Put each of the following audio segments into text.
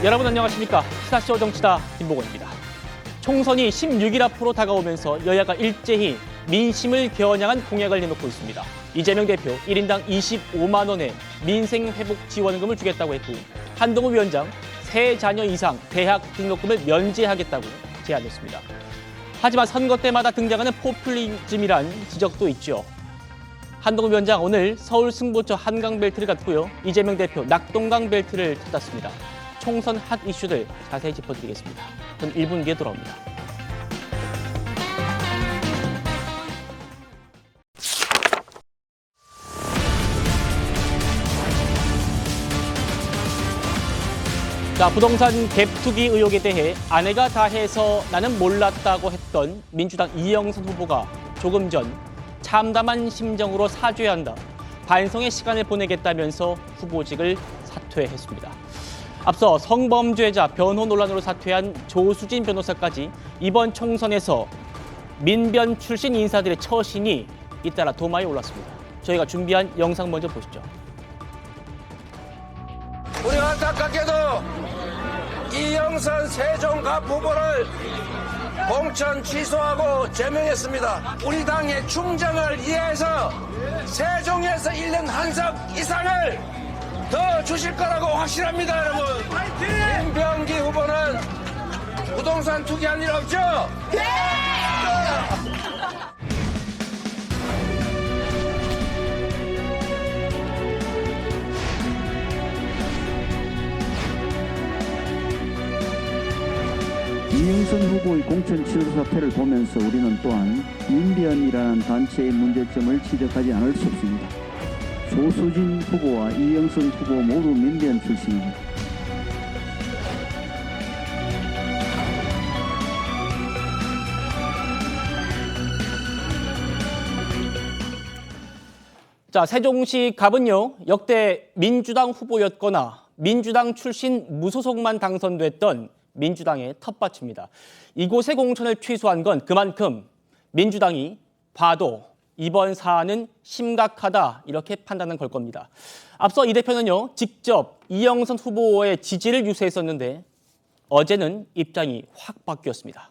여러분 안녕하십니까? 시사쇼 정치다 김보건입니다. 총선이 16일 앞으로 다가오면서 여야가 일제히 민심을 겨냥한 공약을 내놓고 있습니다. 이재명 대표 1인당 25만 원의 민생회복 지원금을 주겠다고 했고, 한동훈 위원장 세 자녀 이상 대학 등록금을 면제하겠다고 제안했습니다. 하지만 선거 때마다 등장하는 포퓰리즘이란 지적도 있죠. 한동훈 위원장 오늘 서울 승보처 한강벨트를 갔고요. 이재명 대표 낙동강 벨트를 찾았습니다. 총선 핫 이슈들 자세히 짚어드리겠습니다. 저는 1분 뒤에 돌아옵니다. 자, 부동산 갭투기 의혹에 대해 아내가 다 해서 나는 몰랐다고 했던 민주당 이영선 후보가 조금 전 참담한 심정으로 사죄해야 한다, 반성의 시간을 보내겠다면서 후보직을 사퇴했습니다. 앞서 성범죄자 변호 논란으로 사퇴한 조수진 변호사까지 이번 총선에서 민변 출신 인사들의 처신이 잇따라 도마에 올랐습니다. 저희가 준비한 영상 먼저 보시죠. 우리 안타깝게도 이영선 세종갑 후보를 공천 취소하고 제명했습니다. 우리 당의 충정을 위해서 세종에서 1년 한석 이상을 더 주실 거라고 확실합니다, 여러분. 김병기 후보는 부동산 투기한 일 없죠? 네! 이영선 후보의 공천 취소 사태를 보면서 우리는 또한 민변이라는 단체의 문제점을 지적하지 않을 수 없습니다. 조수진 후보와 이영선 후보 모두 민변 출신입니다. 자, 세종시 갑은요, 역대 민주당 후보였거나 민주당 출신 무소속만 당선됐던 민주당의 텃밭입니다. 이곳의 공천을 취소한 건 그만큼 민주당이 봐도 이번 사안은 심각하다, 이렇게 판단한 걸 겁니다. 앞서 이 대표는요, 직접 이영선 후보의 지지를 유세했었는데 어제는 입장이 확 바뀌었습니다.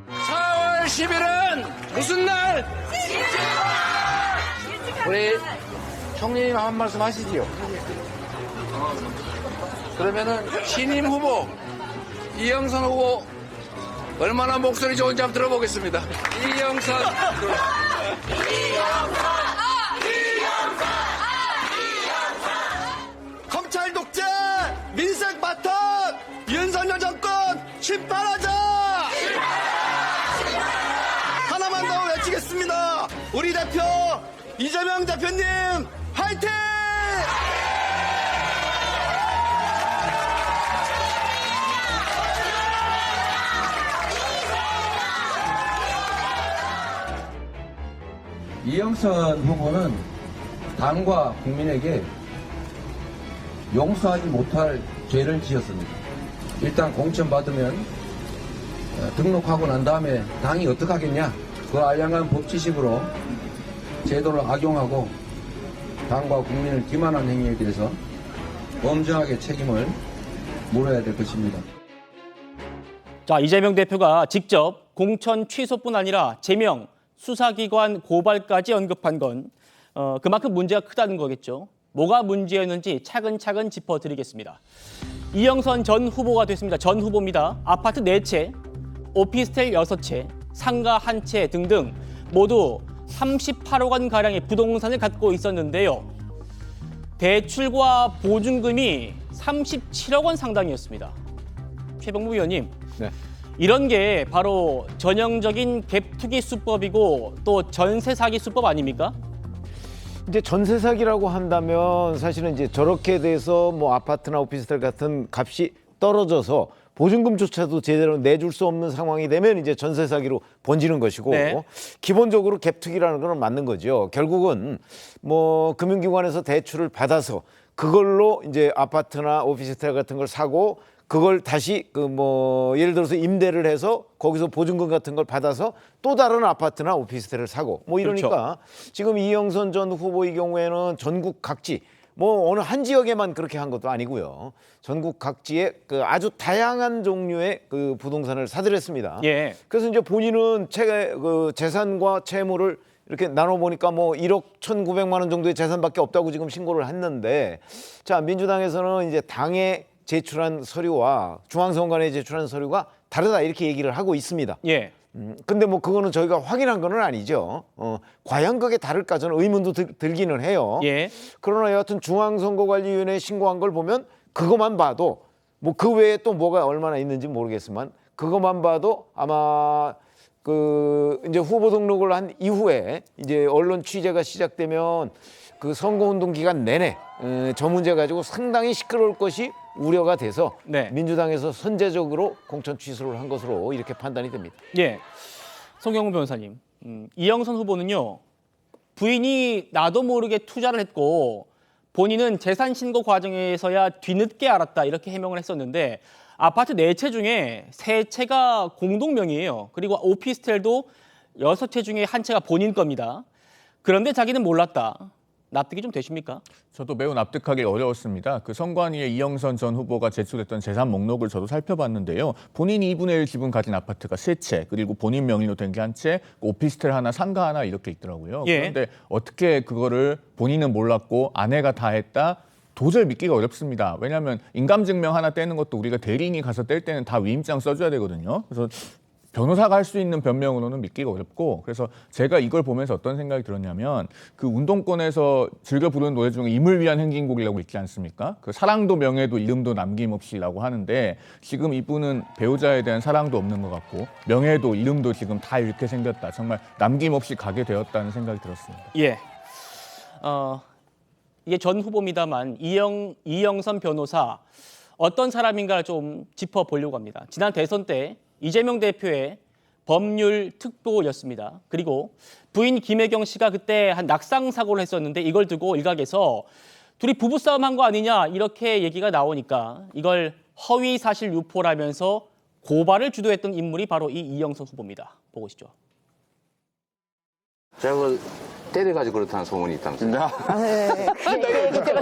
4월 10일은 무슨 날? 우리 총리님 한 말씀 하시지요. 그러면은 신임 후보 이영선 후보 얼마나 목소리 좋은지 한번 들어보겠습니다. 이영선. 검찰 독재, 민생 바탕, 윤석열 정권 침탈하자! 하나만 더 외치겠습니다. 우리 대표 이재명 대표님 화이팅! 이영선 후보는 당과 국민에게 용서하지 못할 죄를 지었습니다. 일단 공천받으면 등록하고 난 다음에 당이 어떻게 하겠냐, 그 알량한 법치식으로 제도를 악용하고 당과 국민을 기만한 행위에 대해서 엄정하게 책임을 물어야 될 것입니다. 자, 이재명 대표가 직접 공천 취소뿐 아니라 제명, 수사기관 고발까지 언급한 건 그만큼 문제가 크다는 거겠죠. 뭐가 문제였는지 차근차근 짚어드리겠습니다. 이영선 전 후보가 됐습니다. 전 후보입니다. 아파트 4채, 오피스텔 6채, 상가 1채 등등 모두 38억 원가량의 부동산을 갖고 있었는데요. 대출과 보증금이 37억 원 상당이었습니다. 최병무 의원님, 네. 이런 게 바로 전형적인 갭투기 수법이고 또 전세 사기 수법 아닙니까? 이제 전세 사기라고 한다면 사실은 이제 저렇게 돼서 뭐 아파트나 오피스텔 같은 값이 떨어져서 보증금조차도 제대로 내줄 수 없는 상황이 되면 이제 전세 사기로 번지는 것이고, 네. 기본적으로 갭투기라는 건 맞는 거죠. 결국은 뭐 금융기관에서 대출을 받아서 그걸로 이제 아파트나 오피스텔 같은 걸 사고 그걸 다시 예를 들어서 임대를 해서 거기서 보증금 같은 걸 받아서 또 다른 아파트나 오피스텔을 사고 뭐 이러니까 그렇죠. 지금 이영선 전 후보의 경우에는 전국 각지 뭐 어느 한 지역에만 그렇게 한 것도 아니고요. 전국 각지에 그 아주 다양한 종류의 그 부동산을 사들였습니다. 예. 그래서 이제 본인은 그 재산과 채무를 이렇게 나눠보니까 뭐 1억 1,900만 원 정도의 재산밖에 없다고 지금 신고를 했는데, 자, 민주당에서는 이제 당에 제출한 서류와 중앙선관위에 제출한 서류가 다르다 이렇게 얘기를 하고 있습니다. 예. 근데 뭐 그거는 저희가 확인한 건 아니죠. 과연 그게 다를까 저는 의문도 들기는 해요. 예. 그러나 여하튼 중앙선거관리위원회에 신고한 걸 보면 그것만 봐도 뭐 그 외에 또 뭐가 얼마나 있는지 모르겠지만 그것만 봐도 아마 그 이제 후보 등록을 한 이후에 이제 언론 취재가 시작되면 그 선거운동 기간 내내 저 문제 가지고 상당히 시끄러울 것이 우려가 돼서 네. 민주당에서 선제적으로 공천 취소를 한 것으로 이렇게 판단이 됩니다. 예. 송영훈 변호사님, 이영선 후보는요, 부인이 나도 모르게 투자를 했고 본인은 재산 신고 과정에서야 뒤늦게 알았다 이렇게 해명을 했었는데, 아파트 4채 중에 3채가 공동 명의예요. 그리고 오피스텔도 6채 중에 1채가 본인 겁니다. 그런데 자기는 몰랐다. 납득이 좀 되십니까? 저도 매우 납득하기 어려웠습니다. 그 선관위에 이영선 전 후보가 제출했던 재산 목록을 저도 살펴봤는데요. 본인이 2분의 1 지분 가진 아파트가 3채, 그리고 본인 명의로 된 게 1채, 오피스텔 하나, 상가 하나 이렇게 있더라고요. 예. 그런데 어떻게 그거를 본인은 몰랐고 아내가 다 했다? 도저히 믿기가 어렵습니다. 왜냐하면 인감증명 하나 떼는 것도 우리가 대리인이 가서 뗄 때는 다 위임장 써줘야 되거든요. 그래서 변호사가 할 수 있는 변명으로는 믿기가 어렵고, 그래서 제가 이걸 보면서 어떤 생각이 들었냐면, 그 운동권에서 즐겨 부르는 노래 중에 임을 위한 행진곡이라고 있지 않습니까? 그 사랑도 명예도 이름도 남김없이라고 하는데, 지금 이분은 배우자에 대한 사랑도 없는 것 같고 명예도 이름도 지금 다 잃게 생겼다. 정말 남김없이 가게 되었다는 생각이 들었습니다. 예. 이게 전 후보입니다만 이영선 변호사 어떤 사람인가를 좀 짚어보려고 합니다. 지난 대선 때 이재명 대표의 법률 특보였습니다. 그리고 부인 김혜경 씨가 그때 한 낙상 사고를 했었는데 이걸 두고 일각에서 둘이 부부싸움 한 거 아니냐 이렇게 얘기가 나오니까 이걸 허위 사실 유포라면서 고발을 주도했던 인물이 바로 이 이영선 후보입니다. 보고 오시죠. 제가 그걸 때려가지고 그렇다는 소문이 있다면서요.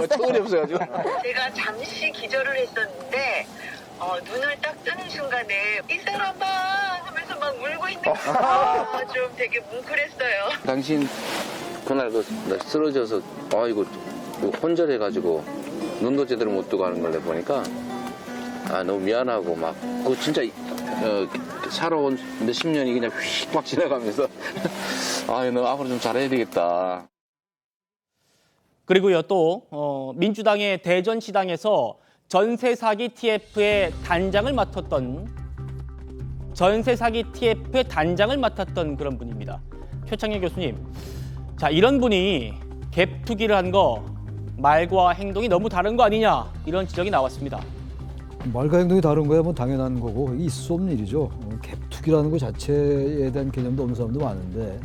어처구니 없어가지고. 제가 잠시 기절을 했었는데 눈을 딱 뜨는 순간에 이 사람아 하면서 막 울고 있는 거예요. 좀 되게 뭉클했어요. 당신 그날 나 쓰러져서 아이고 혼절해가지고 눈도 제대로 못 뜨고 하는 걸 보니까 너무 미안하고 막 그거 진짜 살아온 몇십 년이 그냥 휙 막 지나가면서 너 앞으로 좀 잘해야 되겠다. 그리고요 또 민주당의 대전시당에서 전세 사기 TF의 단장을 맡았던 그런 분입니다. 최창현 교수님, 자 이런 분이 갭 투기를 한 거 말과 행동이 너무 다른 거 아니냐 이런 지적이 나왔습니다. 말과 행동이 다른 거야 뭐 당연한 거고 있을 수 없는 일이죠. 갭 투기라는 것 자체에 대한 개념도 없는 사람도 많은데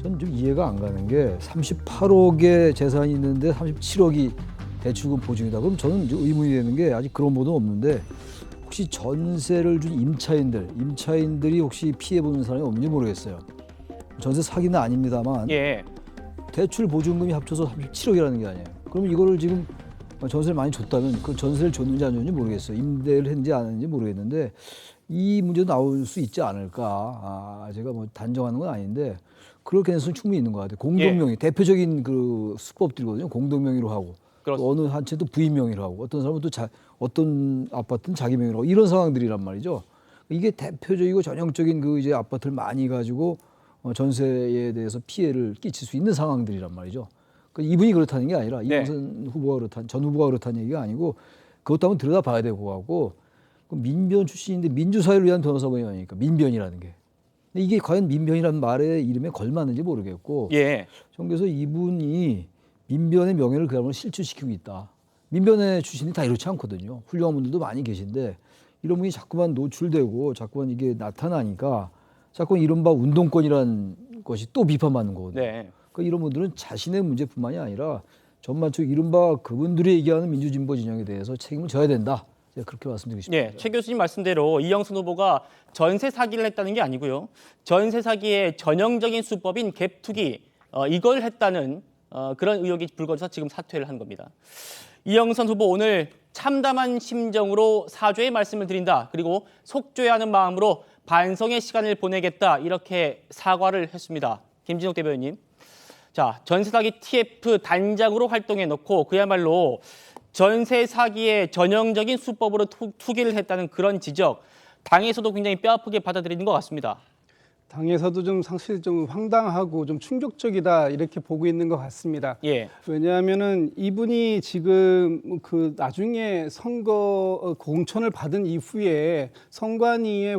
저는 좀 이해가 안 가는 게 38억의 재산이 있는데 37억이 대출금 보증이다. 그럼 저는 이제 의문이 되는 게 아직 그런 보도는 없는데 혹시 전세를 준 임차인들이 혹시 피해보는 사람이 없는지 모르겠어요. 전세 사기는 아닙니다만 예. 대출 보증금이 합쳐서 37억이라는 게 아니에요. 그럼 이거를 지금 전세를 많이 줬다면 그 전세를 줬는지 안 줬는지 모르겠어요. 임대를 했는지 안 했는지 모르겠는데 이 문제도 나올 수 있지 않을까. 제가 뭐 단정하는 건 아닌데 그럴 가능성이 충분히 있는 것 같아요. 공동명의 대표적인 그 수법들이거든요. 공동명의로 하고 또 어느 한 채도 부인 명의로 하고 어떤 사람은 또 어떤 아파트는 자기 명의로 하고 이런 상황들이란 말이죠. 이게 대표적이고 전형적인 그 이제 아파트를 많이 가지고 전세에 대해서 피해를 끼칠 수 있는 상황들이란 말이죠. 이분이 그렇다는 게 아니라 이영선 후보가 전 후보가 그렇다는 얘기가 아니고 그것도 한번 들여다봐야 될 것 같고 민변 출신인데 민주사회를 위한 변호사분이 아니니까 민변이라는 게 근데 이게 과연 민변이라는 말의 이름에 걸맞는지 모르겠고 그래서 이분이 민변의 명예를 그야말로 실추시키고 있다. 민변의 출신이 다 이렇지 않거든요. 훌륭한 분들도 많이 계신데 이런 분이 자꾸만 노출되고 자꾸만 이게 나타나니까 자꾸만 이른바 운동권이라는 것이 또 비판받는 거거든요. 그러니까 이런 분들은 자신의 문제뿐만이 아니라 전반적으로 이른바 그분들이 얘기하는 민주진보 진영에 대해서 책임을 져야 된다. 제가 그렇게 말씀드리고 싶습니다. 최 교수님 말씀대로 이영선 후보가 전세 사기를 했다는 게 아니고요. 전세 사기의 전형적인 수법인 갭 투기 이걸 했다는 그런 의혹이 불거져서 지금 사퇴를 한 겁니다. 이영선 후보 오늘 참담한 심정으로 사죄의 말씀을 드린다. 그리고 속죄해야 하는 마음으로 반성의 시간을 보내겠다. 이렇게 사과를 했습니다. 김진욱 대변인. 자, 전세 사기 TF 단장으로 활동해 놓고 그야말로 전세 사기의 전형적인 수법으로 투기를 했다는 그런 지적. 당에서도 굉장히 뼈아프게 받아들이는 것 같습니다. 당에서도 좀 사실 좀 황당하고 좀 충격적이다 이렇게 보고 있는 것 같습니다. 예. 왜냐하면은 이분이 지금 그 나중에 선거 공천을 받은 이후에 선관위에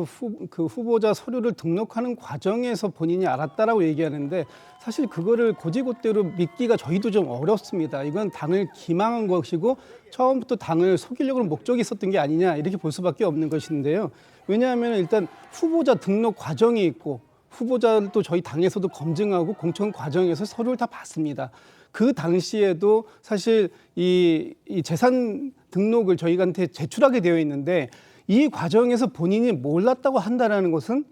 그 후보자 서류를 등록하는 과정에서 본인이 알았다라고 얘기하는데 사실 그거를 고지고대로 믿기가 저희도 좀 어렵습니다. 이건 당을 기망한 것이고 처음부터 당을 속이려고 하는 목적이 있었던 게 아니냐 이렇게 볼 수밖에 없는 것인데요. 왜냐하면 일단 후보자 등록 과정이 있고 후보자를 또 저희 당에서도 검증하고 공천 과정에서 서류를 다 받습니다. 그 당시에도 사실 이 재산 등록을 저희한테 제출하게 되어 있는데 이 과정에서 본인이 몰랐다고 한다라는 것은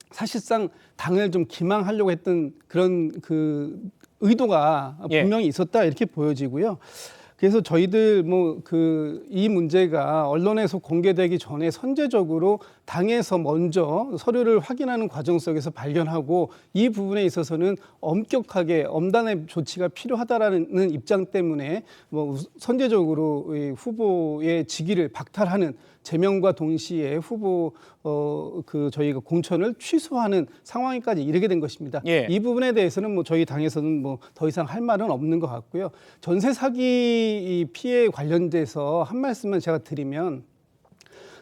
사실상 당을 좀 기망하려고 했던 그런 그 의도가 분명히 있었다 이렇게 보여지고요. 그래서 저희들 이 문제가 언론에서 공개되기 전에 선제적으로 당에서 먼저 서류를 확인하는 과정 속에서 발견하고 이 부분에 있어서는 엄격하게 엄단의 조치가 필요하다라는 입장 때문에 선제적으로 이 후보의 직위를 박탈하는 제명과 동시에 후보 저희가 공천을 취소하는 상황까지 이르게 된 것입니다. 예. 이 부분에 대해서는 저희 당에서는 더 이상 할 말은 없는 것 같고요. 전세 사기 피해 관련돼서 한 말씀만 제가 드리면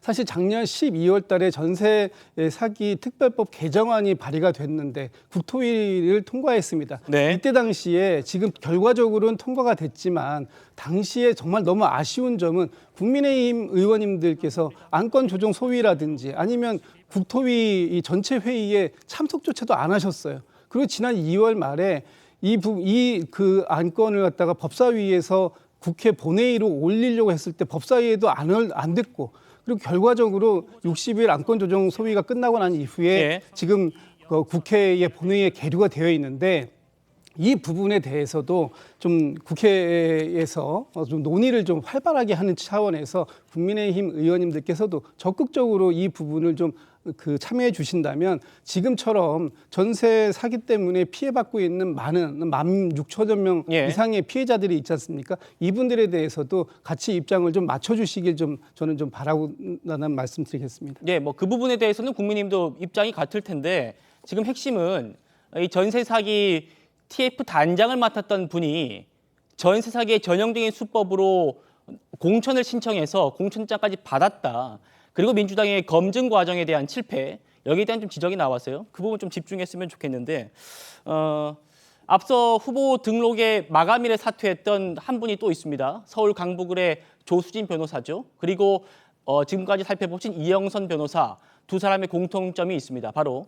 사실 작년 12월 달에 전세 사기 특별법 개정안이 발의가 됐는데 국토위를 통과했습니다. 네. 이때 당시에 지금 결과적으로는 통과가 됐지만 당시에 정말 너무 아쉬운 점은 국민의힘 의원님들께서 안건 조정 소위라든지 아니면 국토위 이 전체 회의에 참석조차도 안 하셨어요. 그리고 지난 2월 말에 그 안건을 갖다가 법사위에서 국회 본회의로 올리려고 했을 때 법사위에도 안 됐고 그리고 결과적으로 60일 안건 조정 소위가 끝나고 난 이후에 예. 지금 국회의 본회의에 계류가 되어 있는데 이 부분에 대해서도 좀 국회에서 좀 논의를 좀 활발하게 하는 차원에서 국민의힘 의원님들께서도 적극적으로 이 부분을 좀 참여해 주신다면 지금처럼 전세 사기 때문에 피해받고 있는 많은 16,000여 명 예. 이상의 피해자들이 있지 않습니까? 이분들에 대해서도 같이 입장을 좀 맞춰주시길 저는 좀 바라고는 말씀드리겠습니다. 네, 그 부분에 대해서는 국민님도 입장이 같을 텐데 지금 핵심은 이 전세 사기 TF 단장을 맡았던 분이 전세 사기의 전형적인 수법으로 공천을 신청해서 공천장까지 받았다. 그리고 민주당의 검증 과정에 대한 실패, 여기에 대한 좀 지적이 나왔어요. 그 부분 좀 집중했으면 좋겠는데 앞서 후보 등록의 마감일에 사퇴했던 한 분이 또 있습니다. 서울 강북을의 조수진 변호사죠. 그리고 지금까지 살펴보신 이영선 변호사 두 사람의 공통점이 있습니다. 바로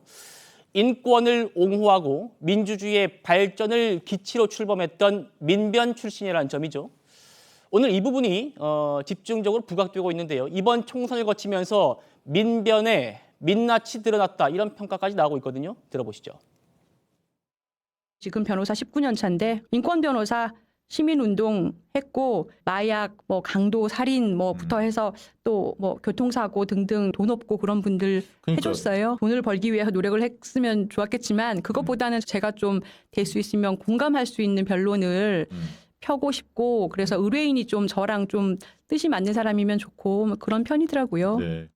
인권을 옹호하고 민주주의의 발전을 기치로 출범했던 민변 출신이라는 점이죠. 오늘 이 부분이 집중적으로 부각되고 있는데요. 이번 총선을 거치면서 민변의 민낯이 드러났다 이런 평가까지 나오고 있거든요. 들어보시죠. 지금 변호사 19년 차인데 인권 변호사 시민운동 했고 마약, 강도, 살인부터 해서 또 교통사고 등등 돈 없고 그런 분들 해줬어요. 돈을 벌기 위해서 노력을 했으면 좋았겠지만 그것보다는 제가 좀 될 수 있으면 공감할 수 있는 변론을 펴고 싶고 그래서 의뢰인이 좀 저랑 좀 뜻이 맞는 사람이면 좋고 그런 편이더라고요. 네.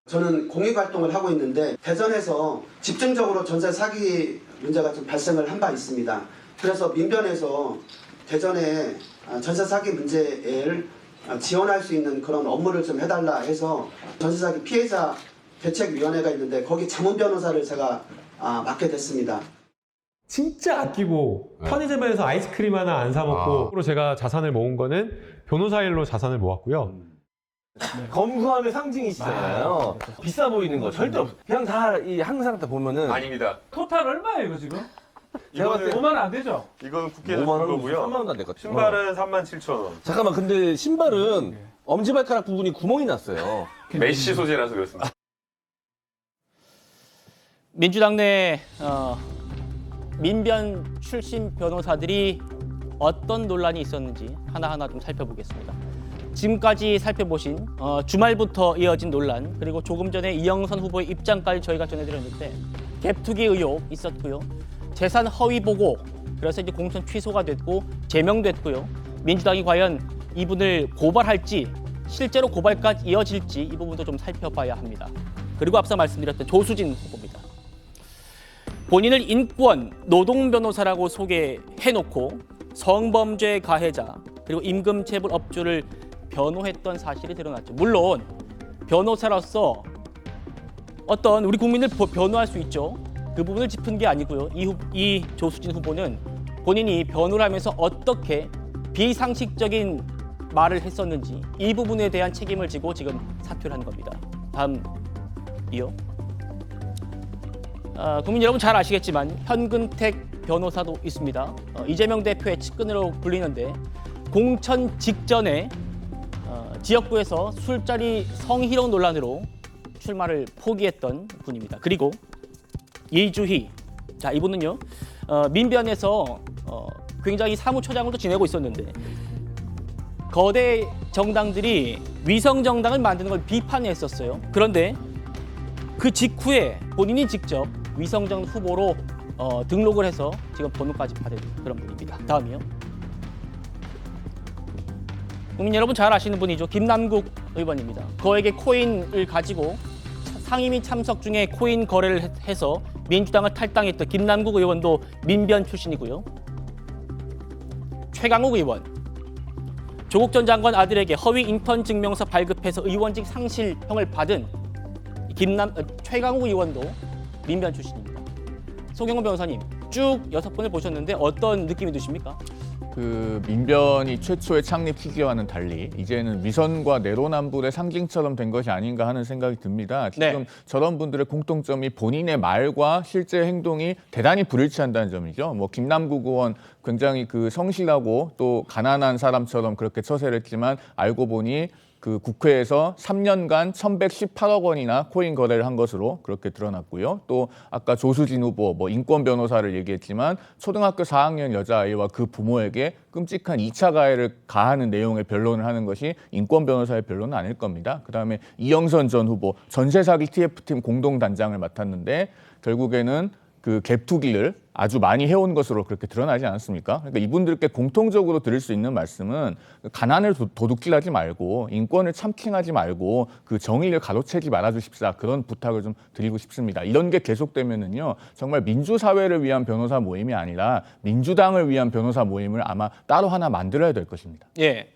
저는 공익활동을 하고 있는데 대전에서 집중적으로 전세 사기 문제가 좀 발생을 한 바 있습니다. 그래서 민변에서 대전에 전세 사기 문제를 지원할 수 있는 그런 업무를 좀 해달라 해서 전세 사기 피해자 대책위원회가 있는데 거기 자문 변호사를 제가 맡게 됐습니다. 진짜 아끼고 편의점에서 아이스크림 하나 안 사 먹고 제가 자산을 모은 거는 변호사 일로 자산을 모았고요. 검소함의 상징이시잖아요. 비싸 보이는 거 절대 없어. 그냥 항상 다 보면은 아닙니다. 토탈 얼마예요 이거 지금? 제가 봤을 때 5만 원 안 되죠? 이건 국회에서 5만 원 거고요. 3만 원도 안 될 것 같아요. 신발은 37,000원. 잠깐만, 근데 신발은 엄지발가락 부분이 구멍이 났어요. 메쉬 소재라서 그렇습니다. 민주당 내 민변 출신 변호사들이 어떤 논란이 있었는지 하나하나 좀 살펴보겠습니다. 지금까지 살펴보신 주말부터 이어진 논란, 그리고 조금 전에 이영선 후보의 입장까지 저희가 전해드렸는데 갭투기 의혹 있었고요. 재산 허위 보고, 그래서 이제 공천 취소가 됐고 제명됐고요. 민주당이 과연 이분을 고발할지, 실제로 고발까지 이어질지 이 부분도 좀 살펴봐야 합니다. 그리고 앞서 말씀드렸던 조수진 후보입니다. 본인을 인권 노동 변호사라고 소개해놓고 성범죄 가해자 그리고 임금체불 업주를 변호했던 사실이 드러났죠. 물론 변호사로서 어떤 우리 국민을 변호할 수 있죠. 그 부분을 짚은 게 아니고요. 이 조수진 후보는 본인이 변호를 하면서 어떻게 비상식적인 말을 했었는지 이 부분에 대한 책임을 지고 지금 사퇴를 한 겁니다. 다음이요. 국민 여러분 잘 아시겠지만 현근택 변호사도 있습니다. 이재명 대표의 측근으로 불리는데 공천 직전에 지역구에서 술자리 성희롱 논란으로 출마를 포기했던 분입니다. 그리고 이주희, 자 이분은요 민변에서 굉장히 사무처장으로 지내고 있었는데 거대 정당들이 위성 정당을 만드는 걸 비판했었어요. 그런데 그 직후에 본인이 직접 위성정 후보로 등록을 해서 지금 번호까지 받은 그런 분입니다. 다음이요. 국민 여러분 잘 아시는 분이죠. 김남국 의원입니다. 그에게 코인을 가지고 상임위 참석 중에 코인 거래를 해서 민주당을 탈당했던 김남국 의원도 민변 출신이고요. 최강욱 의원, 조국 전 장관 아들에게 허위 인턴 증명서 발급해서 의원직 상실형을 받은 최강욱 의원도 민변 출신입니다. 송영훈 변호사님, 쭉 6분을 보셨는데 어떤 느낌이 드십니까? 그 민변이 최초의 창립 시기와는 달리 이제는 위선과 내로남불의 상징처럼 된 것이 아닌가 하는 생각이 듭니다. 지금 저런 분들의 공통점이 본인의 말과 실제 행동이 대단히 불일치한다는 점이죠. 뭐 김남국 의원 굉장히 그 성실하고 또 가난한 사람처럼 그렇게 처세를 했지만 알고 보니 그 국회에서 3년간 1,118억 원이나 코인 거래를 한 것으로 그렇게 드러났고요. 또 아까 조수진 후보 뭐 인권 변호사를 얘기했지만 초등학교 4학년 여자아이와 그 부모에게 끔찍한 2차 가해를 가하는 내용의 변론을 하는 것이 인권 변호사의 변론은 아닐 겁니다. 그다음에 이영선 전 후보 전세 사기 TF팀 공동단장을 맡았는데 결국에는 그 갭투기를 아주 많이 해온 것으로 그렇게 드러나지 않았습니까? 그러니까 이분들께 공통적으로 드릴 수 있는 말씀은 가난을 도둑질하지 말고 인권을 참칭하지 말고 그 정의를 가로채지 말아주십사, 그런 부탁을 좀 드리고 싶습니다. 이런 게 계속되면은요 정말 민주사회를 위한 변호사 모임이 아니라 민주당을 위한 변호사 모임을 아마 따로 하나 만들어야 될 것입니다. 예,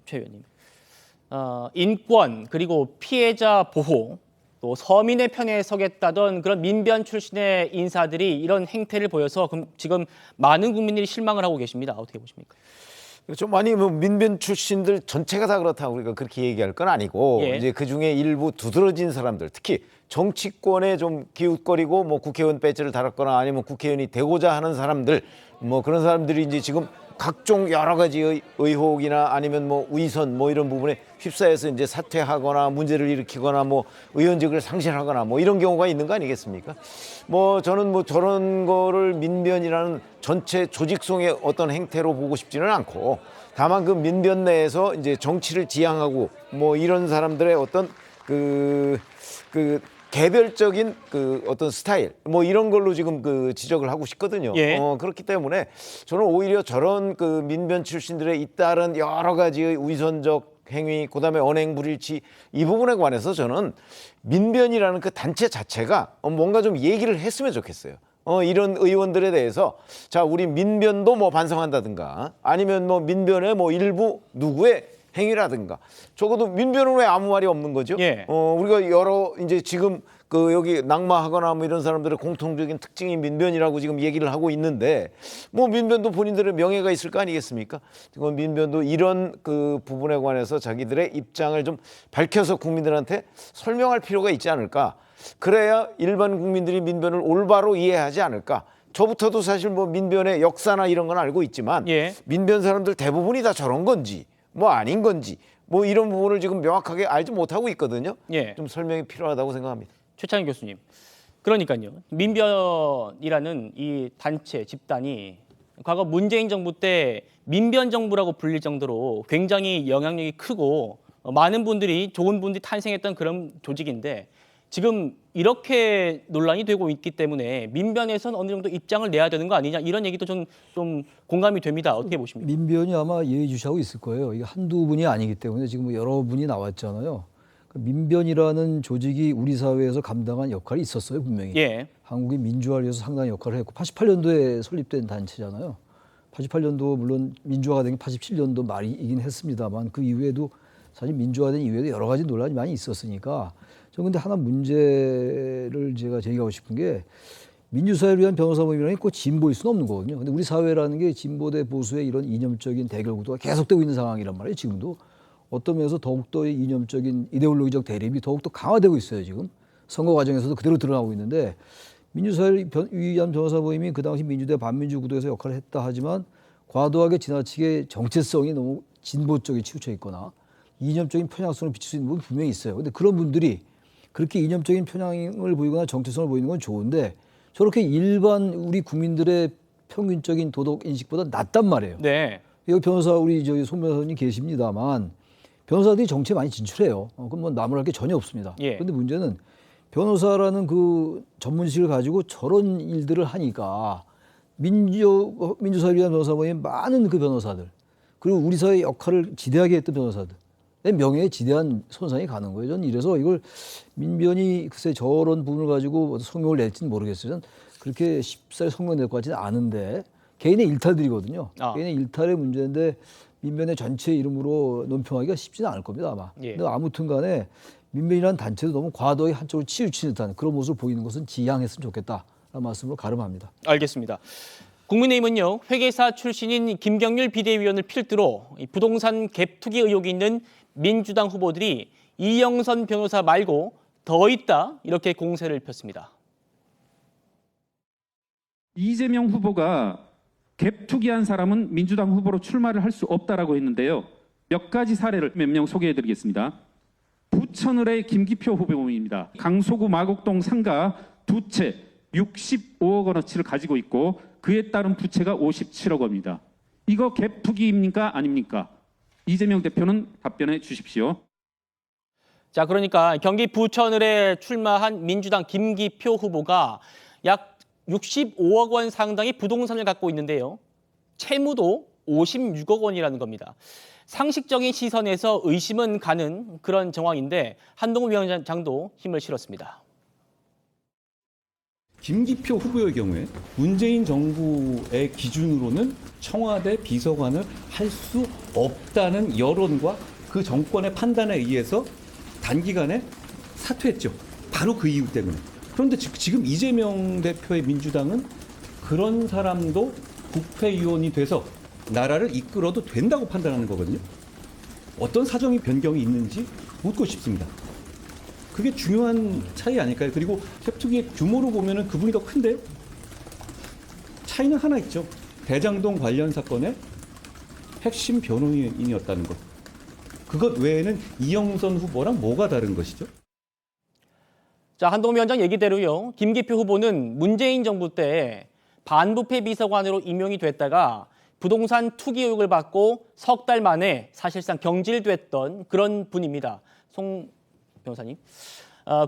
최 의원님, 인권 그리고 피해자 보호, 또 서민의 편에 서겠다던 그런 민변 출신의 인사들이 이런 행태를 보여서 지금 많은 국민들이 실망을 하고 계십니다. 어떻게 보십니까? 좀 많이 뭐 민변 출신들 전체가 다 그렇다고 우리가 그렇게 얘기할 건 아니고 이제 그 중에 일부 두드러진 사람들, 특히 정치권에 좀 기웃거리고 뭐 국회의원 배지를 달았거나 아니면 국회의원이 되고자 하는 사람들, 뭐 그런 사람들이 이제 지금 각종 여러 가지 의혹이나 아니면 뭐 위선 뭐 이런 부분에 휩싸여서 이제 사퇴하거나 문제를 일으키거나 뭐 의원직을 상실하거나 뭐 이런 경우가 있는 거 아니겠습니까? 뭐 저는 뭐 저런 거를 민변이라는 전체 조직성의 어떤 행태로 보고 싶지는 않고, 다만 그 민변 내에서 이제 정치를 지향하고 뭐 이런 사람들의 어떤 그 개별적인 그 어떤 스타일 뭐 이런 걸로 지금 그 지적을 하고 싶거든요. 그렇기 때문에 저는 오히려 저런 그 민변 출신들의 잇따른 여러 가지의 위선적 행위, 그다음에 언행 불일치, 이 부분에 관해서 저는 민변이라는 그 단체 자체가 뭔가 좀 얘기를 했으면 좋겠어요. 이런 의원들에 대해서 자, 우리 민변도 뭐 반성한다든가 아니면 뭐 민변의 뭐 일부 누구의 행위라든가, 적어도 민변은 왜 아무 말이 없는 거죠? 우리가 여러 이제 지금 그 여기 낙마하거나 뭐 이런 사람들의 공통적인 특징이 민변이라고 지금 얘기를 하고 있는데, 뭐 민변도 본인들의 명예가 있을 거 아니겠습니까? 지금 민변도 이런 그 부분에 관해서 자기들의 입장을 좀 밝혀서 국민들한테 설명할 필요가 있지 않을까? 그래야 일반 국민들이 민변을 올바로 이해하지 않을까? 저부터도 사실 뭐 민변의 역사나 이런 건 알고 있지만 민변 사람들 대부분이 다 저런 건지 뭐 아닌 건지 뭐 이런 부분을 지금 명확하게 알지 못하고 있거든요. 좀 설명이 필요하다고 생각합니다. 최창희 교수님, 그러니까요. 민변이라는 이 단체, 집단이 과거 문재인 정부 때 민변 정부라고 불릴 정도로 굉장히 영향력이 크고 많은 분들이 좋은 분들이 탄생했던 그런 조직인데 지금 이렇게 논란이 되고 있기 때문에 민변에서는 어느 정도 입장을 내야 되는 거 아니냐 이런 얘기도 좀 공감이 됩니다. 어떻게 보십니까? 민변이 아마 예의주시하고 있을 거예요. 이게 한두 분이 아니기 때문에 지금 여러 분이 나왔잖아요. 민변이라는 조직이 우리 사회에서 감당한 역할이 있었어요, 분명히. 예. 한국의 민주화를 위해서 상당히 역할을 했고 88년도에 설립된 단체잖아요. 88년도 물론 민주화가 된 게 87년도 말이긴 했습니다만 그 이후에도 사실 민주화된 이후에도 여러 가지 논란이 많이 있었으니까 저 근데 하나 문제를 제가 제기하고 싶은 게 민주사회를 위한 변호사 모임이라는 게 꼭 진보일 수는 없는 거거든요. 근데 우리 사회라는 게 진보 대 보수의 이런 이념적인 대결 구도가 계속되고 있는 상황이란 말이에요. 지금도 어떤 면에서 더욱더 이념적인 이데올로기적 대립이 더욱더 강화되고 있어요. 지금 선거 과정에서도 그대로 드러나고 있는데 민주사회를 위한 변호사 모임이 그 당시 민주대 반민주 구도에서 역할을 했다 하지만 과도하게 지나치게 정체성이 너무 진보 쪽에 치우쳐 있거나 이념적인 편향성을 비칠 수 있는 부분이 분명히 있어요. 근데 그런 분들이 그렇게 이념적인 편향을 보이거나 정체성을 보이는 건 좋은데 저렇게 일반 우리 국민들의 평균적인 도덕 인식보다 낮단 말이에요. 네. 여기 변호사 우리 저기 송 변호사님 계십니다만 변호사들이 정치에 많이 진출해요. 그럼 뭐 나무랄 게 전혀 없습니다. 예. 그런데 문제는 변호사라는 그 전문직을 가지고 저런 일들을 하니까 민주사회를 위한 변호사 모임 많은 그 변호사들 그리고 우리 사회의 역할을 지대하게 했던 변호사들 내 명예에 지대한 손상이 가는 거예요. 저는 이래서 이걸 민변이 글쎄 저런 부분을 가지고 성명을 낼지는 모르겠어요. 저는 그렇게 쉽사리 성명 낼 것 같지는 않은데 개인의 일탈들이거든요. 개인의 일탈의 문제인데 민변의 전체 이름으로 논평하기가 쉽지는 않을 겁니다 아마. 예. 근데 아무튼 간에 민변이라는 단체도 너무 과도하게 한쪽으로 치우치는 듯한 그런 모습을 보이는 것은 지양했으면 좋겠다라는 말씀으로 가름합니다. 알겠습니다. 국민의힘은요 회계사 출신인 김경률 비대위원을 필두로 이 부동산 갭 투기 의혹이 있는 민주당 후보들이 이영선 변호사 말고 더 있다 이렇게 공세를 폈습니다. 이재명 후보가 갭 투기한 사람은 민주당 후보로 출마를 할 수 없다라고 했는데요. 몇 가지 사례를 몇 명 소개해드리겠습니다. 부천을의 김기표 후보입니다. 강서구 마곡동 상가 두 채 65억 원어치를 가지고 있고 그에 따른 부채가 57억 원입니다. 이거 갭 투기입니까? 아닙니까? 이재명 대표는 답변해 주십시오. 자, 그러니까 경기 부천을에 출마한 민주당 김기표 후보가 약 65억 원 상당의 부동산을 갖고 있는데요. 채무도 56억 원이라는 겁니다. 상식적인 시선에서 의심은 가는 그런 정황인데 한동훈 위원장도 힘을 실었습니다. 김기표 후보의 경우에 문재인 정부의 기준으로는 청와대 비서관을 할 수 없다는 여론과 그 정권의 판단에 의해서 단기간에 사퇴했죠. 바로 그 이유 때문에. 그런데 지금 이재명 대표의 민주당은 그런 사람도 국회의원이 돼서 나라를 이끌어도 된다고 판단하는 거거든요. 어떤 사정이 변경이 있는지 묻고 싶습니다. 그게 중요한 차이 아닐까요? 그리고 갭투기의 규모로 보면은 그분이 더 큰데요. 차이는 하나 있죠. 대장동 관련 사건의 핵심 변호인이었다는 것. 그것 외에는 이영선 후보랑 뭐가 다른 것이죠? 자, 한동훈 위원장 얘기대로요. 김기표 후보는 문재인 정부 때 반부패 비서관으로 임용이 됐다가 부동산 투기 의혹을 받고 석 달 만에 사실상 경질됐던 그런 분입니다. 송 변호사님.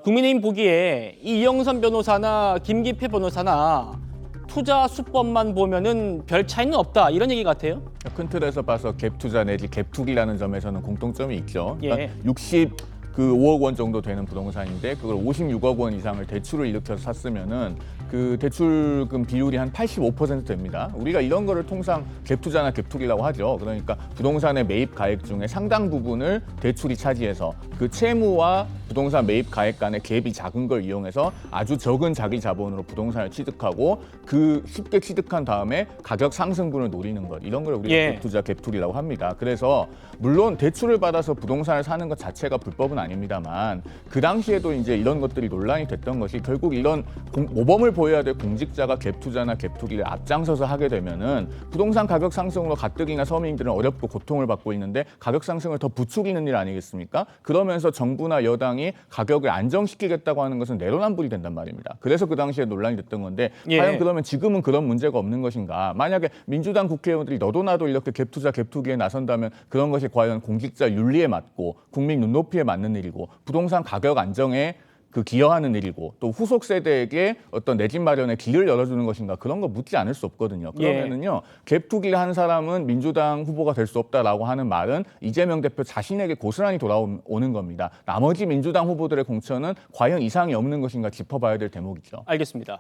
국민의힘 보기에 이영선 변호사나 김기표 변호사나 투자 수법만 보면은 별 차이는 없다 이런 얘기 같아요. 큰 틀에서 봐서 갭 투자 내지 갭 투기라는 점에서는 공통점이 있죠. 그러니까 예. 65억 원 정도 되는 부동산인데 그걸 56억 원 이상을 대출을 일으켜서 샀으면은 그 대출금 비율이 한 85% 됩니다. 우리가 이런 거를 통상 갭 투자나 갭 투기라고 하죠. 그러니까 부동산의 매입 가액 중에 상당 부분을 대출이 차지해서 그 채무와 부동산 매입 가액 간의 갭이 작은 걸 이용해서 아주 적은 자기 자본으로 부동산을 취득하고 그 쉽게 취득한 다음에 가격 상승분을 노리는 것 이런 걸 우리가 갭 투자, 갭 투기라고 합니다. 그래서 물론 대출을 받아서 부동산을 사는 것 자체가 불법은 아닙니다만 그 당시에도 이제 이런 것들이 논란이 됐던 것이 결국 이런 모범을 보여야 될 공직자가 갭 투자나 갭 투기를 앞장서서 하게 되면은 부동산 가격 상승으로 가뜩이나 서민들은 어렵고 고통을 받고 있는데 가격 상승을 더 부추기는 일 아니겠습니까? 그러면서 정부나 여당이 가격을 안정시키겠다고 하는 것은 내로남불이 된단 말입니다. 그래서 그 당시에 논란이 됐던 건데 과연 그러면 지금은 그런 문제가 없는 것인가? 만약에 민주당 국회의원들이 너도 나도 이렇게 갭 투자, 갭 투기에 나선다면 그런 것이 과연 공직자 윤리에 맞고 국민 눈높이에 맞는 일이고 부동산 가격 안정에 그 기여하는 일이고 또 후속 세대에게 어떤 내 집 마련에 길을 열어주는 것인가 그런 거 묻지 않을 수 없거든요. 그러면은요 갭 투기를 한 사람은 민주당 후보가 될 수 없다라고 하는 말은 이재명 대표 자신에게 고스란히 돌아오는 겁니다. 나머지 민주당 후보들의 공천은 과연 이상이 없는 것인가 짚어봐야 될 대목이죠. 알겠습니다.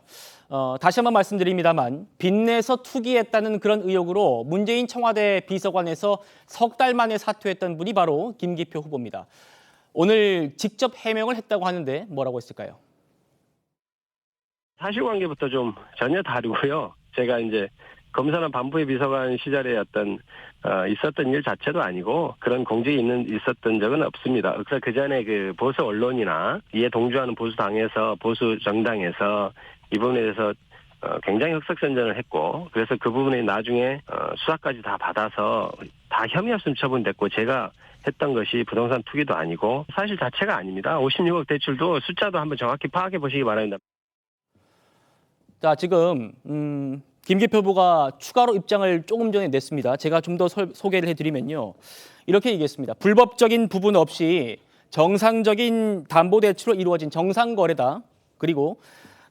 다시 한번 말씀드립니다만 빚내서 투기했다는 그런 의혹으로 문재인 청와대 비서관에서 석 달 만에 사퇴했던 분이 바로 김기표 후보입니다. 오늘 직접 해명을 했다고 하는데 뭐라고 했을까요? 사실관계부터 좀 전혀 다르고요. 제가 이제 검사나 반부의 비서관 시절에 있었던 일 자체도 아니고 그런 공직이 있었던 적은 없습니다. 그래서 그 전에 그 보수 언론이나 이에 동조하는 보수 당에서 보수 정당에서 이 부분에 대해서 굉장히 흑색선전을 했고 그래서 그 부분에 나중에 수사까지 다 받아서 다 혐의 없음 처분됐고 제가 했던 것이 부동산 투기도 아니고 사실 자체가 아닙니다. 56억 대출도 숫자도 한번 정확히 파악해 보시기 바랍니다. 자, 지금 김기표 후보가 추가로 입장을 조금 전에 냈습니다. 제가 좀 더 소개를 해드리면요. 이렇게 얘기했습니다. 불법적인 부분 없이 정상적인 담보대출로 이루어진 정상거래다. 그리고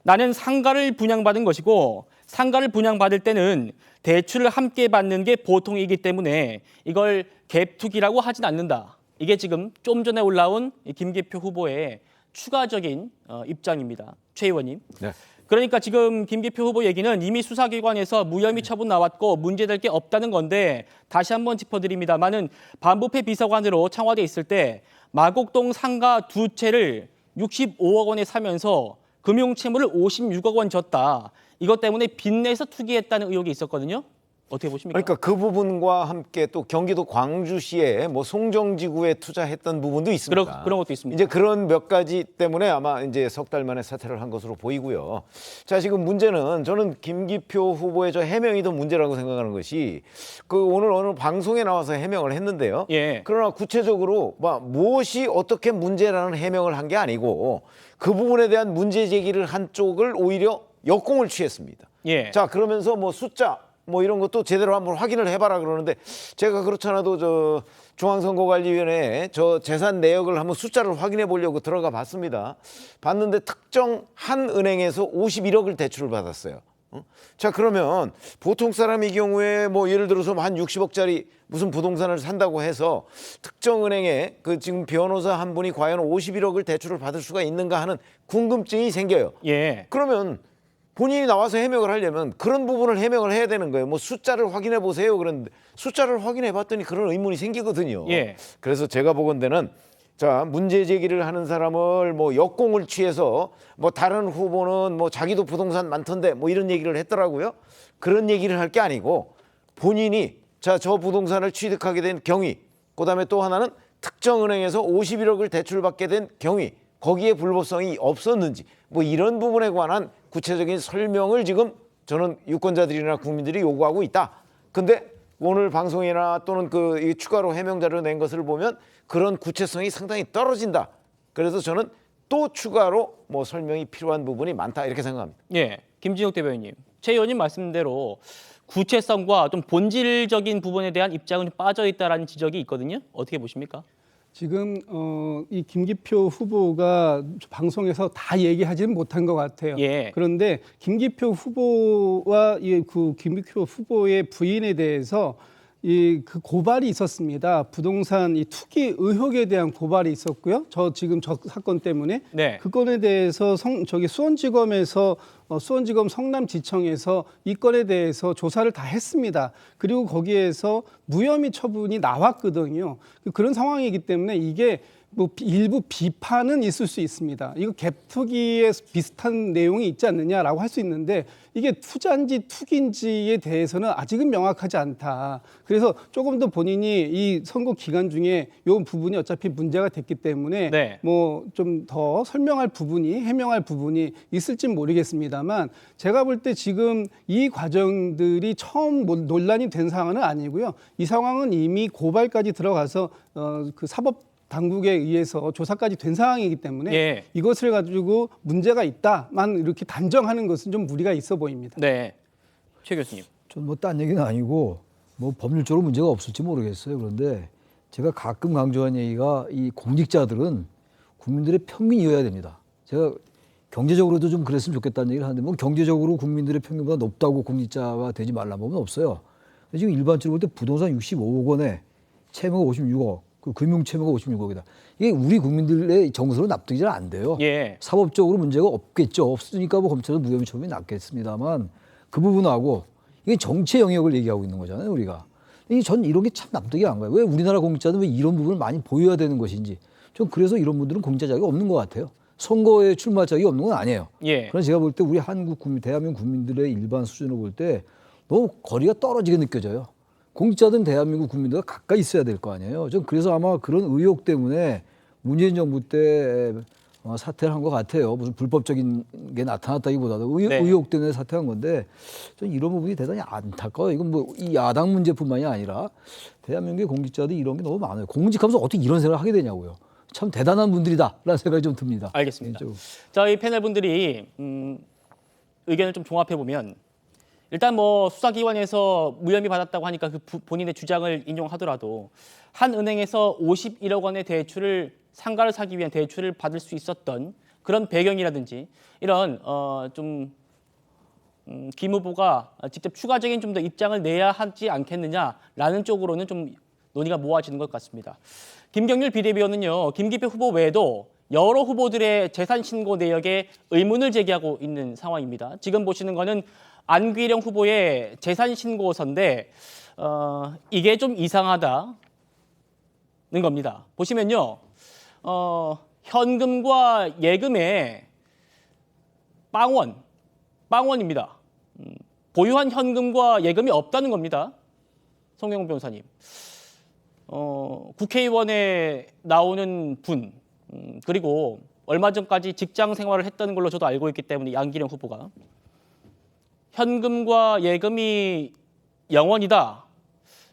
나는 상가를 분양받은 것이고 상가를 분양받을 때는 대출을 함께 받는 게 보통이기 때문에 이걸 갭 투기라고 하진 않는다. 이게 지금 좀 전에 올라온 김기표 후보의 추가적인 입장입니다. 최 의원님. 네. 그러니까 지금 김기표 후보 얘기는 이미 수사기관에서 무혐의 처분 나왔고 문제될 게 없다는 건데 다시 한번 짚어드립니다만은 반부패 비서관으로 청와대에 있을 때 마곡동 상가 2채를 65억 원에 사면서 금융채무를 56억 원 졌다. 이것 때문에 빚내서 투기했다는 의혹이 있었거든요. 어떻게 보십니까? 그러니까 그 부분과 함께 또 경기도 광주시에 뭐 송정지구에 투자했던 부분도 있습니다. 그런 것도 있습니다. 이제 그런 몇 가지 때문에 아마 이제 석 달 만에 사퇴를 한 것으로 보이고요. 자, 지금 문제는 저는 김기표 후보의 저 해명이 더 문제라고 생각하는 것이 그 오늘 어느 방송에 나와서 해명을 했는데요. 그러나 구체적으로 무엇이 어떻게 문제라는 해명을 한 게 아니고 그 부분에 대한 문제 제기를 한 쪽을 오히려 역공을 취했습니다. 자, 그러면서 뭐 숫자 뭐 이런 것도 제대로 한번 확인을 해봐라 그러는데 제가 그렇잖아도 저 중앙선거관리위원회에 저 재산 내역을 한번 숫자를 확인해 보려고 들어가 봤습니다. 봤는데 특정 한 은행에서 51억을 대출을 받았어요. 자, 그러면 보통 사람의 경우에 뭐 예를 들어서 한 60억짜리 무슨 부동산을 산다고 해서 특정 은행에 그 지금 변호사 한 분이 과연 51억을 대출을 받을 수가 있는가 하는 궁금증이 생겨요. 그러면 본인이 나와서 해명을 하려면 그런 부분을 해명을 해야 되는 거예요. 뭐 숫자를 확인해 보세요. 그런데 숫자를 확인해 봤더니 그런 의문이 생기거든요. 그래서 제가 보건대는 자, 문제 제기를 하는 사람을 뭐 역공을 취해서 뭐 다른 후보는 뭐 자기도 부동산 많던데 뭐 이런 얘기를 했더라고요. 그런 얘기를 할 게 아니고 본인이 자, 저 부동산을 취득하게 된 경위, 그다음에 또 하나는 특정 은행에서 51억을 대출받게 된 경위, 거기에 불법성이 없었는지 뭐 이런 부분에 관한 구체적인 설명을 지금 저는 유권자들이나 국민들이 요구하고 있다. 근데 오늘 방송이나 또는 그 추가로 해명자를 낸 것을 보면 그런 구체성이 상당히 떨어진다. 그래서 저는 또 추가로 뭐 설명이 필요한 부분이 많다 이렇게 생각합니다. 김진욱 대변인님, 최 의원님 말씀대로 구체성과 좀 본질적인 부분에 대한 입장은 좀 빠져 있다라는 지적이 있거든요. 어떻게 보십니까? 지금 이 김기표 후보가 방송에서 다 얘기하지는 못한 것 같아요. 그런데 김기표 후보와 그 김기표 후보의 부인에 대해서 그 고발이 있었습니다. 부동산 이 투기 의혹에 대한 고발이 있었고요. 저 사건 때문에 그 건에 대해서 수원지검에서 수원지검 성남지청에서 이 건에 대해서 조사를 다 했습니다. 그리고 거기에서 무혐의 처분이 나왔거든요. 그런 상황이기 때문에 이게 뭐 일부 비판은 있을 수 있습니다. 이거 갭투기에 비슷한 내용이 있지 않느냐라고 할 수 있는데 이게 투자인지 투기인지에 대해서는 아직은 명확하지 않다. 그래서 조금 더 본인이 이 선거 기간 중에 이 부분이 어차피 문제가 됐기 때문에 네. 뭐 좀 더 해명할 부분이 있을지 모르겠습니다만 제가 볼 때 지금 이 과정들이 처음 논란이 된 상황은 아니고요. 이 상황은 이미 고발까지 들어가서 그 사법 당국에 의해서 조사까지 된 상황이기 때문에 예. 이것을 가지고 문제가 있다만 이렇게 단정하는 것은 좀 무리가 있어 보입니다. 네, 최 교수님. 전 뭐 딴 얘기는 아니고 뭐 법률적으로 문제가 없을지 모르겠어요. 그런데 제가 가끔 강조한 얘기가 이 공직자들은 국민들의 평균이어야 됩니다. 제가 경제적으로도 좀 그랬으면 좋겠다는 얘기를 하는데 뭐 경제적으로 국민들의 평균보다 높다고 공직자가 되지 말라는 법은 없어요. 지금 일반적으로 볼 때 부동산 65억 원에 채무가 56억, 그 금융 채무가 56억이다. 이게 우리 국민들의 정서로 납득이 잘 안 돼요. 예. 사법적으로 문제가 없겠죠. 없으니까 뭐 검찰에서 무혐의 처분이 났겠습니다만 그 부분하고 이게 정치 영역을 얘기하고 있는 거잖아요, 우리가. 전 이런 게 참 납득이 안 가요. 왜 우리나라 공직자는 왜 이런 부분을 많이 보여야 되는 것인지. 전 그래서 이런 분들은 공직자 자격이 없는 것 같아요. 선거에 출마할 자격이 없는 건 아니에요. 예. 그래서 제가 볼 때 우리 한국 국민, 대한민국 국민들의 일반 수준으로 볼 때 너무 거리가 떨어지게 느껴져요. 공직자들은 대한민국 국민들과 가까이 있어야 될 거 아니에요. 전 그래서 아마 그런 의혹 때문에 문재인 정부 때 사퇴를 한 것 같아요. 무슨 불법적인 게 나타났다기보다도 네. 의혹 때문에 사퇴한 건데 전 이런 부분이 대단히 안타까워요. 이건 뭐 이 야당 문제뿐만이 아니라 대한민국의 공직자들이 이런 게 너무 많아요. 공직하면서 어떻게 이런 생각을 하게 되냐고요. 참 대단한 분들이다라는 생각이 좀 듭니다. 알겠습니다. 저희 패널 분들이 의견을 좀 종합해 보면 일단 뭐 수사기관에서 무혐의 받았다고 하니까 그 본인의 주장을 인용하더라도 한 은행에서 51억 원의 대출을 상가를 사기 위한 대출을 받을 수 있었던 그런 배경이라든지 이런 김 후보가 직접 추가적인 좀 더 입장을 내야 하지 않겠느냐라는 쪽으로는 좀 논의가 모아지는 것 같습니다. 김경률 비대위원은요, 김기표 후보 외에도 여러 후보들의 재산 신고 내역에 의문을 제기하고 있는 상황입니다. 지금 보시는 거는 안귀령 후보의 재산 신고서인데 이게 좀 이상하다는 겁니다. 보시면요, 현금과 예금에 빵원입니다. 보유한 현금과 예금이 없다는 겁니다. 송영훈 변호사님. 국회의원에 나오는 분, 그리고 얼마 전까지 직장 생활을 했다는 걸로 저도 알고 있기 때문에 안기령 후보가 현금과 예금이 0원이다.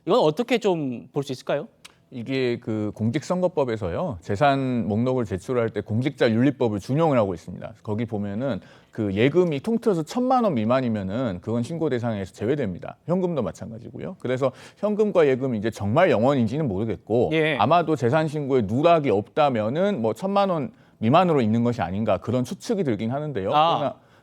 이건 어떻게 좀 볼 수 있을까요? 이게 그 공직선거법에서요, 재산 목록을 제출할 때 공직자 윤리법을 준용을 하고 있습니다. 거기 보면은 그 예금이 통틀어서 1,000만 원 미만이면은 그건 신고 대상에서 제외됩니다. 현금도 마찬가지고요. 그래서 현금과 예금이 이제 정말 0원인지는 모르겠고 예. 아마도 재산 신고에 누락이 없다면은 뭐 1,000만 원 미만으로 있는 것이 아닌가 그런 추측이 들긴 하는데요.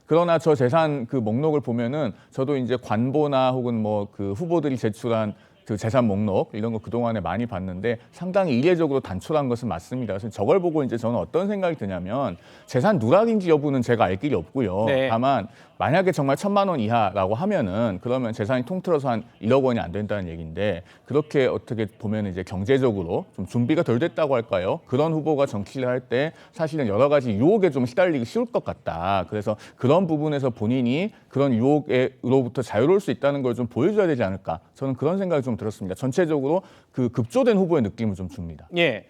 그러나 저 재산 그 목록을 보면은 저도 이제 관보나 혹은 뭐 그 후보들이 제출한 그 재산 목록 이런 거 그동안에 많이 봤는데 상당히 이례적으로 단촐한 것은 맞습니다. 그래서 저걸 보고 이제 저는 어떤 생각이 드냐면 재산 누락인지 여부는 제가 알 길이 없고요. 네. 다만 만약에 정말 1,000만 원 이하라고 하면은 그러면 재산이 통틀어서 한 1억 원이 안 된다는 얘기인데 그렇게 어떻게 보면 이제 경제적으로 좀 준비가 덜 됐다고 할까요? 그런 후보가 정치를 할 때 사실은 여러 가지 유혹에 좀 시달리기 쉬울 것 같다. 그래서 그런 부분에서 본인이 그런 유혹으로부터 자유로울 수 있다는 걸 좀 보여줘야 되지 않을까? 저는 그런 생각이 좀 들었습니다. 전체적으로 그 급조된 후보의 느낌을 좀 줍니다. 예,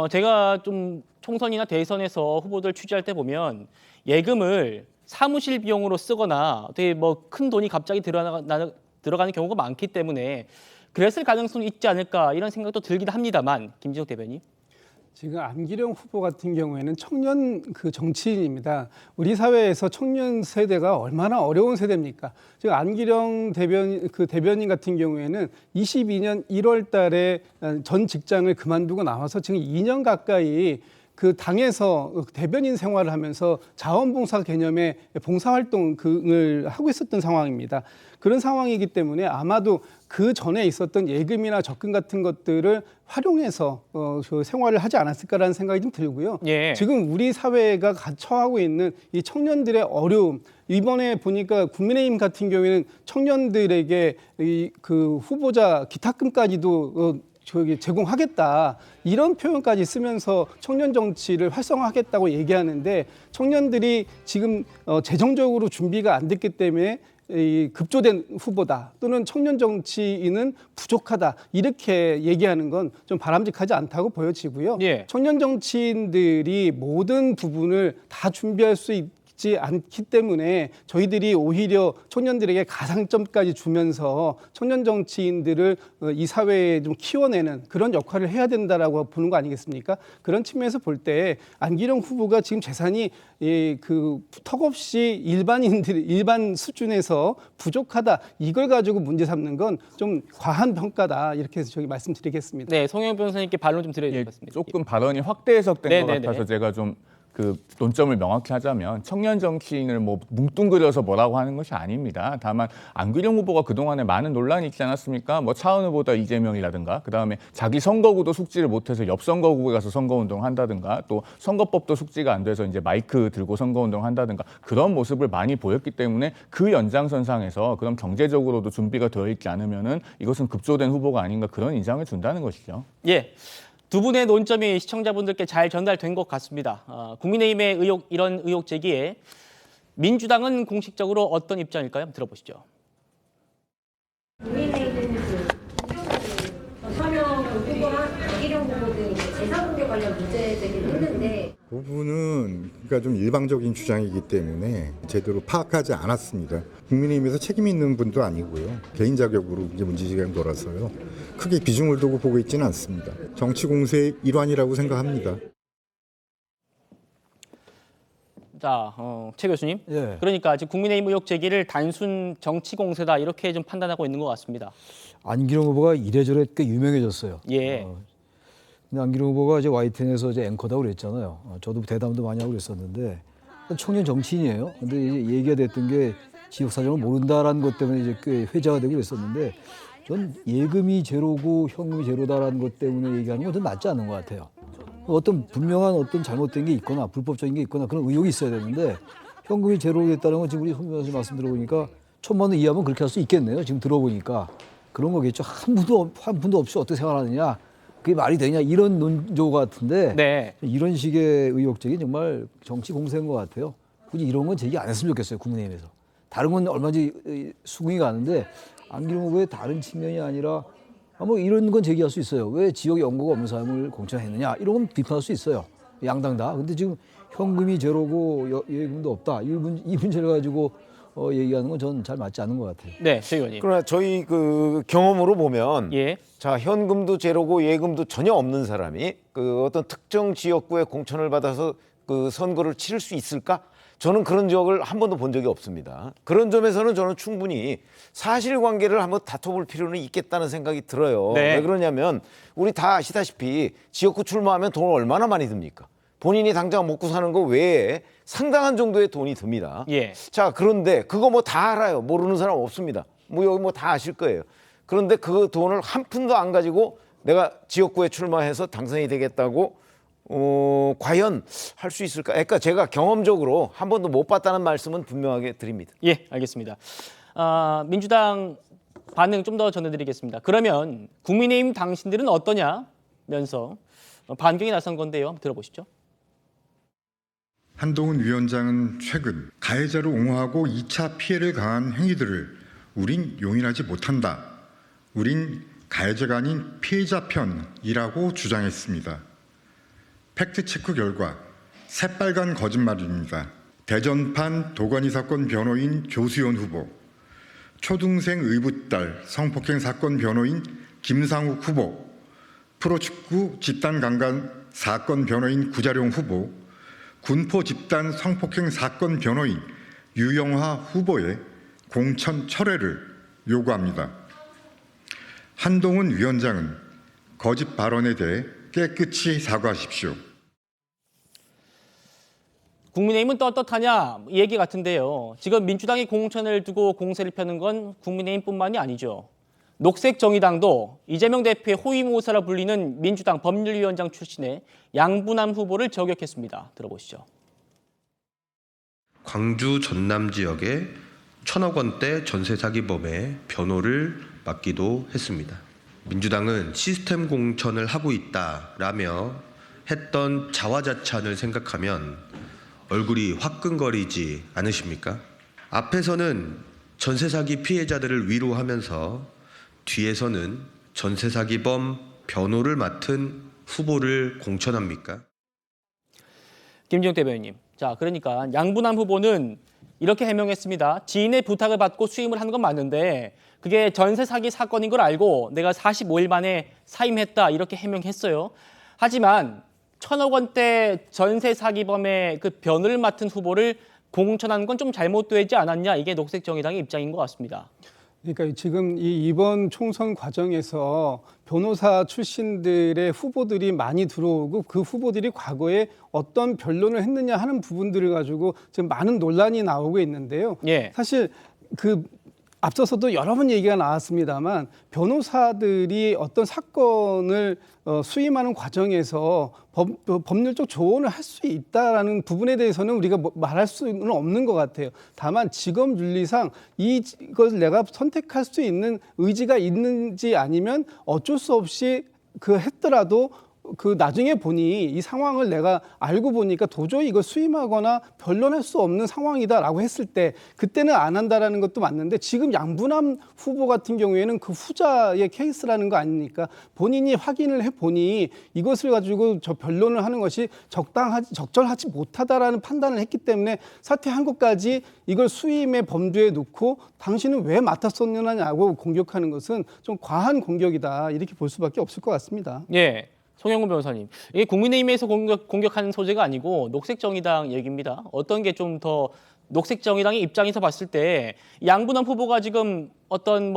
제가 좀 총선이나 대선에서 후보들 취재할 때 보면 예금을 사무실 비용으로 쓰거나 어떻게 뭐 큰 돈이 갑자기 들어가는 경우가 많기 때문에 그랬을 가능성이 있지 않을까 이런 생각도 들긴 합니다만 김진석 대변인. 지금 안기령 후보 같은 경우에는 청년 그 정치인입니다. 우리 사회에서 청년 세대가 얼마나 어려운 세대입니까? 지금 안기령 대변인 같은 경우에는 22년 1월 달에 전 직장을 그만두고 나와서 지금 2년 가까이 그 당에서 대변인 생활을 하면서 자원봉사 개념의 봉사활동을 하고 있었던 상황입니다. 그런 상황이기 때문에 아마도 그 전에 있었던 예금이나 적금 같은 것들을 활용해서 생활을 하지 않았을까라는 생각이 좀 들고요. 예. 지금 우리 사회가 처하고 있는 이 청년들의 어려움, 이번에 보니까 국민의힘 같은 경우에는 청년들에게 그 후보자 기탁금까지도 제공하겠다 이런 표현까지 쓰면서 청년 정치를 활성화하겠다고 얘기하는데 청년들이 지금 재정적으로 준비가 안 됐기 때문에 이 급조된 후보다 또는 청년 정치인은 부족하다 이렇게 얘기하는 건 좀 바람직하지 않다고 보여지고요. 예. 청년 정치인들이 모든 부분을 다 준비할 수 있지 않기 때문에 저희들이 오히려 청년들에게 가산점까지 주면서 청년 정치인들을 이 사회에 좀 키워내는 그런 역할을 해야 된다라고 보는 거 아니겠습니까? 그런 측면에서 볼 때 안기령 후보가 지금 재산이 턱없이 일반 수준에서 부족하다 이걸 가지고 문제 삼는 건 좀 과한 평가다 이렇게 해서 저기 말씀드리겠습니다. 네, 송영 변호사님께 반론 좀 드려야 될 것 같습니다. 조금 발언이 확대 해석된 것 네네네. 같아서 제가 좀 그 논점을 명확히 하자면 청년 정치인을 뭐 뭉뚱그려서 뭐라고 하는 것이 아닙니다. 다만 안기령 후보가 그동안에 많은 논란이 있지 않았습니까? 뭐 차은 후보다 이재명이라든가 그다음에 자기 선거구도 숙지를 못해서 옆 선거구에 가서 선거운동을 한다든가 또 선거법도 숙지가 안 돼서 이제 마이크 들고 선거운동을 한다든가 그런 모습을 많이 보였기 때문에 그 연장선상에서 그럼 경제적으로도 준비가 되어 있지 않으면은 이것은 급조된 후보가 아닌가 그런 인상을 준다는 것이죠. 예. 두 분의 논점이 시청자분들께 잘 전달된 것 같습니다. 국민의힘의 이런 의혹 제기에 민주당은 공식적으로 어떤 입장일까요? 한번 들어보시죠. 국민의힘은 서명 후보랑 안기령 후보 등 재산공개 관련 문제 제기를 했는데 그 부분은 그러니까 좀 일방적인 주장이기 때문에 제대로 파악하지 않았습니다. 국민의힘에서 책임 있는 분도 아니고요. 개인 자격으로 이제 문제제기한 거라서요. 크게 비중을 두고 보고 있지는 않습니다. 정치 공세의 일환이라고 생각합니다. 자, 최 교수님. 예. 그러니까 지금 국민의힘 의혹 제기를 단순 정치 공세다 이렇게 좀 판단하고 있는 것 같습니다. 안기령 후보가 이래저래 꽤 유명해졌어요. 예. 근데 안기령 후보가 이제 YTN에서 이제 앵커다고 그랬잖아요. 저도 대담도 많이 하고 그랬었는데 청년 정치인이에요. 근데 이제 얘기가 됐던 게 지역 사정을 모른다라는 것 때문에 이제 꽤 회자가 되고 그랬었는데 전 예금이 제로고 현금이 제로다라는 것 때문에 얘기하는 건 좀 맞지 않는 것 같아요. 어떤 분명한 어떤 잘못된 게 있거나 불법적인 게 있거나 그런 의혹이 있어야 되는데 현금이 제로됐다는 건 지금 우리 송 변호사 말씀 들어보니까 1,000만 원 이하면 그렇게 할 수 있겠네요. 지금 들어보니까 그런 거겠죠. 한 푼도 없이 어떻게 생활하느냐. 그게 말이 되냐 이런 논조 같은데 네. 이런 식의 의혹적인 정말 정치 공세인 것 같아요. 굳이 이런 건 제기 안 했으면 좋겠어요. 국민의힘에서. 다른 건 얼마든지 수긍이 가는데 안기령 후보의 다른 측면이 아니라 뭐 이런 건 제기할 수 있어요. 왜 지역에 연고가 없는 사람을 공천했느냐 이런 건 비판할 수 있어요. 양당 다. 근데 지금 현금이 제로고 예금도 없다. 이 문제를 가지고 얘기하는 건 저는 잘 맞지 않는 것 같아요. 네, 최 의원님. 그러나 저희 그 경험으로 보면 예. 자 현금도 제로고 예금도 전혀 없는 사람이 그 어떤 특정 지역구에 공천을 받아서 그 선거를 치를 수 있을까? 저는 그런 적을 한 번도 본 적이 없습니다. 그런 점에서는 저는 충분히 사실관계를 한번 다퉈볼 필요는 있겠다는 생각이 들어요. 네. 왜 그러냐면 우리 다 아시다시피 지역구 출마하면 돈을 얼마나 많이 듭니까? 본인이 당장 먹고 사는 거 외에 상당한 정도의 돈이 듭니다. 예. 자, 그런데 그거 뭐 다 알아요. 모르는 사람 없습니다. 뭐 여기 뭐 다 아실 거예요. 그런데 그 돈을 한 푼도 안 가지고 내가 지역구에 출마해서 당선이 되겠다고 과연 할 수 있을까? 그러니까 제가 경험적으로 한 번도 못 봤다는 말씀은 분명하게 드립니다. 예, 알겠습니다. 민주당 반응 좀 더 전해드리겠습니다. 그러면 국민의힘 당신들은 어떠냐면서 반격이 나선 건데요. 한번 들어보시죠. 한동훈 위원장은 최근 가해자를 옹호하고 2차 피해를 가한 행위들을 우린 용인하지 못한다. 우린 가해자가 아닌 피해자 편이라고 주장했습니다. 팩트체크 결과 새빨간 거짓말입니다. 대전판 도가니 사건 변호인 조수연 후보, 초등생 의붓딸 성폭행 사건 변호인 김상욱 후보, 프로축구 집단 강간 사건 변호인 구자룡 후보, 군포 집단 성폭행 사건 변호인 유영하 후보의 공천 철회를 요구합니다. 한동훈 위원장은 거짓 발언에 대해 깨끗이 사과하십시오. 국민의힘은 떳떳하냐 이 얘기 같은데요. 지금 민주당이 공천을 두고 공세를 펴는 건 국민의힘뿐만이 아니죠. 녹색정의당도 이재명 대표의 호위무사라 불리는 민주당 법률위원장 출신의 양분남 후보를 저격했습니다. 들어보시죠. 광주 전남 지역의 1,000억 원대 전세 사기범의 변호를 맡기도 했습니다. 민주당은 시스템 공천을 하고 있다라며 했던 자화자찬을 생각하면 얼굴이 화끈거리지 않으십니까? 앞에서는 전세 사기 피해자들을 위로하면서 뒤에서는 전세 사기범 변호를 맡은 후보를 공천합니까? 김지영 대변인님, 자 그러니까 양분남 후보는 이렇게 해명했습니다. 지인의 부탁을 받고 수임을 한 건 맞는데 그게 전세 사기 사건인 걸 알고 내가 45일 만에 사임했다 이렇게 해명했어요. 하지만 1,000억 원대 전세 사기범의 그 변호를 맡은 후보를 공천한 건 좀 잘못되지 않았냐, 이게 녹색정의당의 입장인 것 같습니다. 그러니까 지금 이번 총선 과정에서 변호사 출신들의 후보들이 많이 들어오고 그 후보들이 과거에 어떤 변론을 했느냐 하는 부분들을 가지고 지금 많은 논란이 나오고 있는데요. 예. 사실 그 앞서서도 여러 번 얘기가 나왔습니다만 변호사들이 어떤 사건을 수임하는 과정에서 법률적 조언을 할 수 있다라는 부분에 대해서는 우리가 말할 수는 없는 것 같아요. 다만 직업 윤리상 이것을 내가 선택할 수 있는 의지가 있는지 아니면 어쩔 수 없이 했더라도 그 나중에 보니 이 상황을 내가 알고 보니까 도저히 이걸 수임하거나 변론할 수 없는 상황이다라고 했을 때 그때는 안 한다라는 것도 맞는데 지금 양분남 후보 같은 경우에는 그 후자의 케이스라는 거 아닙니까? 본인이 확인을 해보니 이것을 가지고 저 변론을 하는 것이 적절하지 못하다라는 판단을 했기 때문에 사퇴한 것까지 이걸 수임의 범주에 놓고 당신은 왜 맡았었느냐고 공격하는 것은 좀 과한 공격이다, 이렇게 볼 수밖에 없을 것 같습니다. 예. 송영구 변호사님, 이게 국민의힘에서 공격하는 소재가 아니고 녹색정의당 얘기입니다. 어떤 게 좀 더 녹색정의당의 입장에서 봤을 때 양분남 후보가 지금 어떤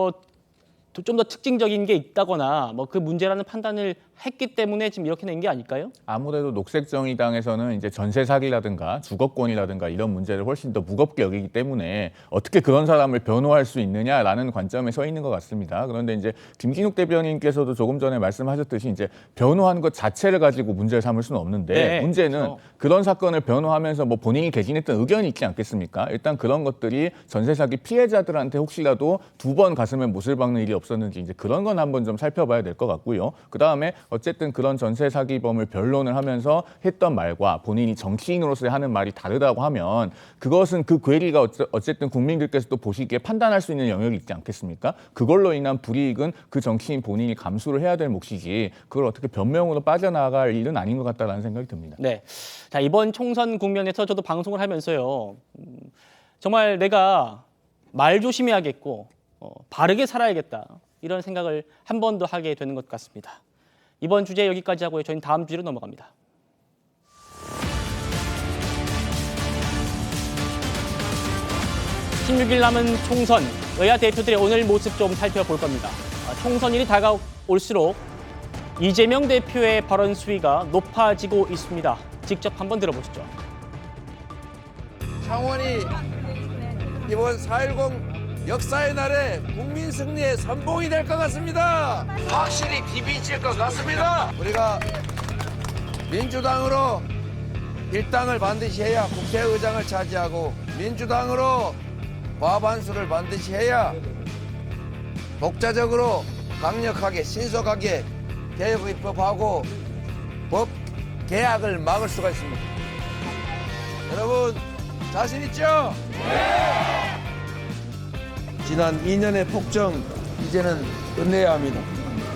좀 더 특징적인 게 있다거나 그 문제라는 판단을 했기 때문에 지금 이렇게 낸 게 아닐까요? 아무래도 녹색정의당에서는 이제 전세 사기라든가 주거권이라든가 이런 문제를 훨씬 더 무겁게 여기기 때문에 어떻게 그런 사람을 변호할 수 있느냐라는 관점에 서 있는 것 같습니다. 그런데 이제 김진욱 대변인께서도 조금 전에 말씀하셨듯이 이제 변호한 것 자체를 가지고 문제를 삼을 수는 없는데 네, 문제는 그렇죠. 그런 사건을 변호하면서 본인이 개진했던 의견이 있지 않겠습니까? 일단 그런 것들이 전세 사기 피해자들한테 혹시라도 2번 가슴에 못을 박는 일이 없었는지 이제 그런 건 한번 좀 살펴봐야 될 것 같고요. 그 다음에 어쨌든 그런 전세 사기범을 변론을 하면서 했던 말과 본인이 정치인으로서 하는 말이 다르다고 하면 그것은 그 괴리가 어쨌든 국민들께서 또 보시기에 판단할 수 있는 영역이 있지 않겠습니까? 그걸로 인한 불이익은 그 정치인 본인이 감수를 해야 될 몫이지 그걸 어떻게 변명으로 빠져나갈 일은 아닌 것 같다라는 생각이 듭니다. 네. 자, 이번 총선 국면에서 저도 방송을 하면서요. 정말 내가 말 조심해야겠고 바르게 살아야겠다, 이런 생각을 한 번 더 하게 되는 것 같습니다. 이번 주제 여기까지 하고요. 저희는 다음 주제로 넘어갑니다. (16일) 남은 총선, 여야 대표들의 오늘 모습 좀 살펴볼 겁니다. 총선일이 다가올수록 이재명 대표의 발언 수위가 높아지고 있습니다. 직접 한번 들어보시죠. 창원이 이번 4.10 역사의 날에 국민 승리의 선봉이 될 것 같습니다. 확실히 뒤비칠 것 같습니다. 우리가 민주당으로 일당을 반드시 해야 국회의장을 차지하고 민주당으로 과반수를 반드시 해야 독자적으로 강력하게 신속하게 개혁 입법하고 법 개혁을 막을 수가 있습니다. 여러분 자신 있죠? 네! 지난 2년의 폭정 이제는 끝내야 합니다.